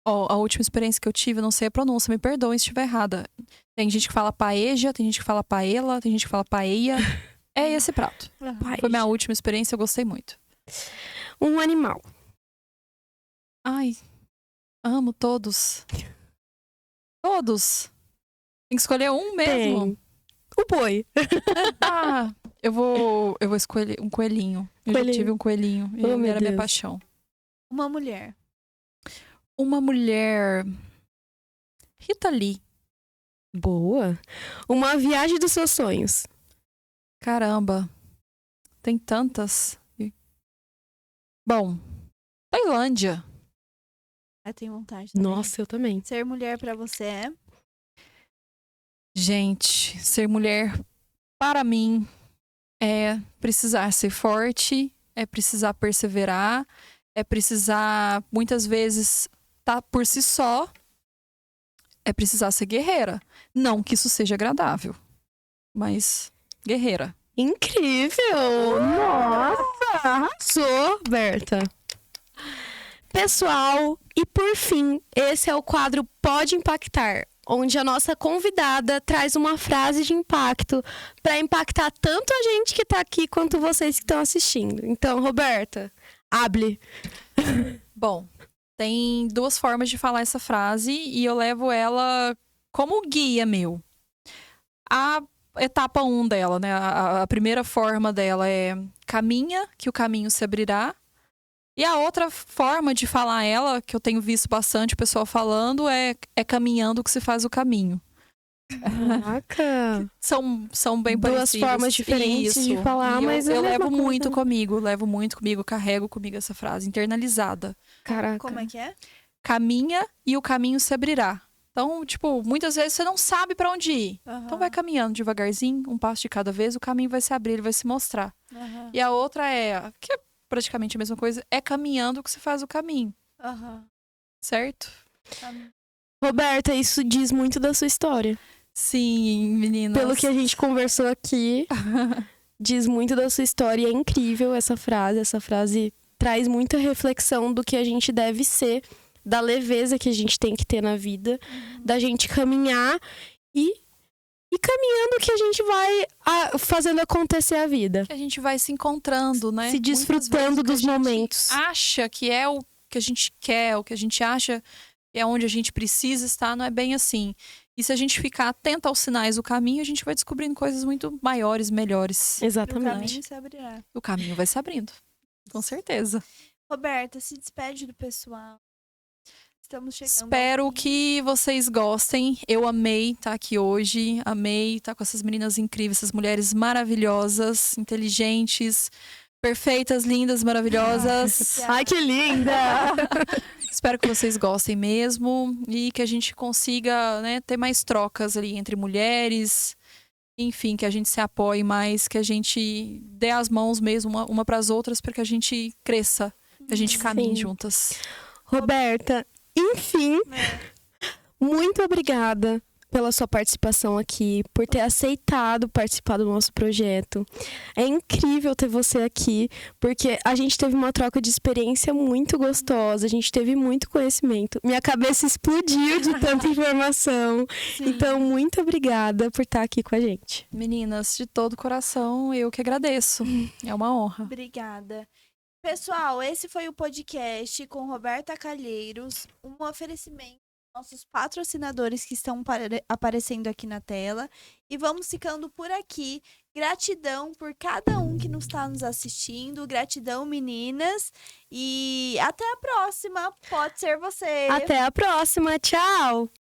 Ó, a última experiência que eu tive, eu não sei a pronúncia, me perdoem se estiver errada. Tem gente que fala paeja, tem gente que fala paella, tem gente que fala paella. É esse prato. Foi minha última experiência, eu gostei muito. Um animal. Ai, amo todos. Todos. Tem que escolher um mesmo. Tem. O boi. Ah, eu vou escolher um coelhinho. Eu já Coelhinho. tive um coelhinho. E Oh, ele meu era minha Deus. paixão. Uma mulher. Uma mulher. Rita Lee. Boa. Uma viagem dos seus sonhos. Caramba. Tem tantas. Bom, Tailândia. Eu tenho vontade também. Nossa, eu também. Ser mulher pra você é? Gente, ser mulher, para mim, é precisar ser forte, é precisar perseverar, é precisar, muitas vezes, estar por si só, é precisar ser guerreira. Não que isso seja agradável, mas guerreira. Incrível! Nossa! Arrasou, Berta. Pessoal, e por fim, esse é o quadro Pode Impactar, onde a nossa convidada traz uma frase de impacto para impactar tanto a gente que tá aqui quanto vocês que estão assistindo. Então, Roberta, hable. Bom, tem duas formas de falar essa frase e eu levo ela como guia meu. A etapa 1 dela, né? A primeira forma dela é caminha, que o caminho se abrirá. E a outra forma de falar ela, que eu tenho visto bastante o pessoal falando, é caminhando que se faz o caminho. Caraca! São bem Duas parecidas. formas diferentes de Isso. falar, E mas eu é a mesma levo coisa. levo muito comigo, carrego comigo essa frase internalizada. Caraca. Como é que é? Caminha e o caminho se abrirá. Então, tipo, muitas vezes você não sabe pra onde ir. Então vai caminhando devagarzinho, um passo de cada vez, o caminho vai se abrir, ele vai se mostrar. Aham. E a outra que é praticamente a mesma coisa, é caminhando que se faz o caminho, Aham. certo? Roberta, isso diz muito da sua história. Sim, meninas. Pelo que a gente conversou aqui, diz muito da sua história. É incrível essa frase. Essa frase traz muita reflexão do que a gente deve ser, da leveza que a gente tem que ter na vida, da gente caminhar e caminhando que a gente vai fazendo acontecer a vida. Que a gente vai se encontrando, né? Se Muitas desfrutando vezes o que dos a gente momentos. acha que é o que a gente quer, o que a gente acha que é onde a gente precisa estar, não é bem assim. E se a gente ficar atento aos sinais do caminho, a gente vai descobrindo coisas muito maiores, melhores. O Exatamente. caminho se abrirá. O caminho vai se abrindo. Com certeza. Roberta, se despede do pessoal. Estamos chegando. Espero ao fim. que vocês gostem. Eu amei estar aqui hoje. Amei estar com essas meninas incríveis, essas mulheres maravilhosas, inteligentes, perfeitas, lindas, maravilhosas. Ai, que linda! Espero que vocês gostem mesmo e que a gente consiga, né, ter mais trocas ali entre mulheres. Enfim, que a gente se apoie mais, que a gente dê as mãos mesmo uma para as outras para que a gente cresça, que a gente caminhe Sim. juntas. Roberta, enfim, muito obrigada pela sua participação aqui, por ter aceitado participar do nosso projeto. É incrível ter você aqui, porque a gente teve uma troca de experiência muito gostosa, a gente teve muito conhecimento. Minha cabeça explodiu de tanta informação. Então, muito obrigada por estar aqui com a gente. Meninas, de todo coração, eu que agradeço. É uma honra. Obrigada. Pessoal, esse foi o podcast com Roberta Calheiros, um oferecimento dos nossos patrocinadores que estão aparecendo aqui na tela. E vamos ficando por aqui. Gratidão por cada um que está nos assistindo. Gratidão, meninas. E até a próxima. Pode ser você. Até a próxima. Tchau!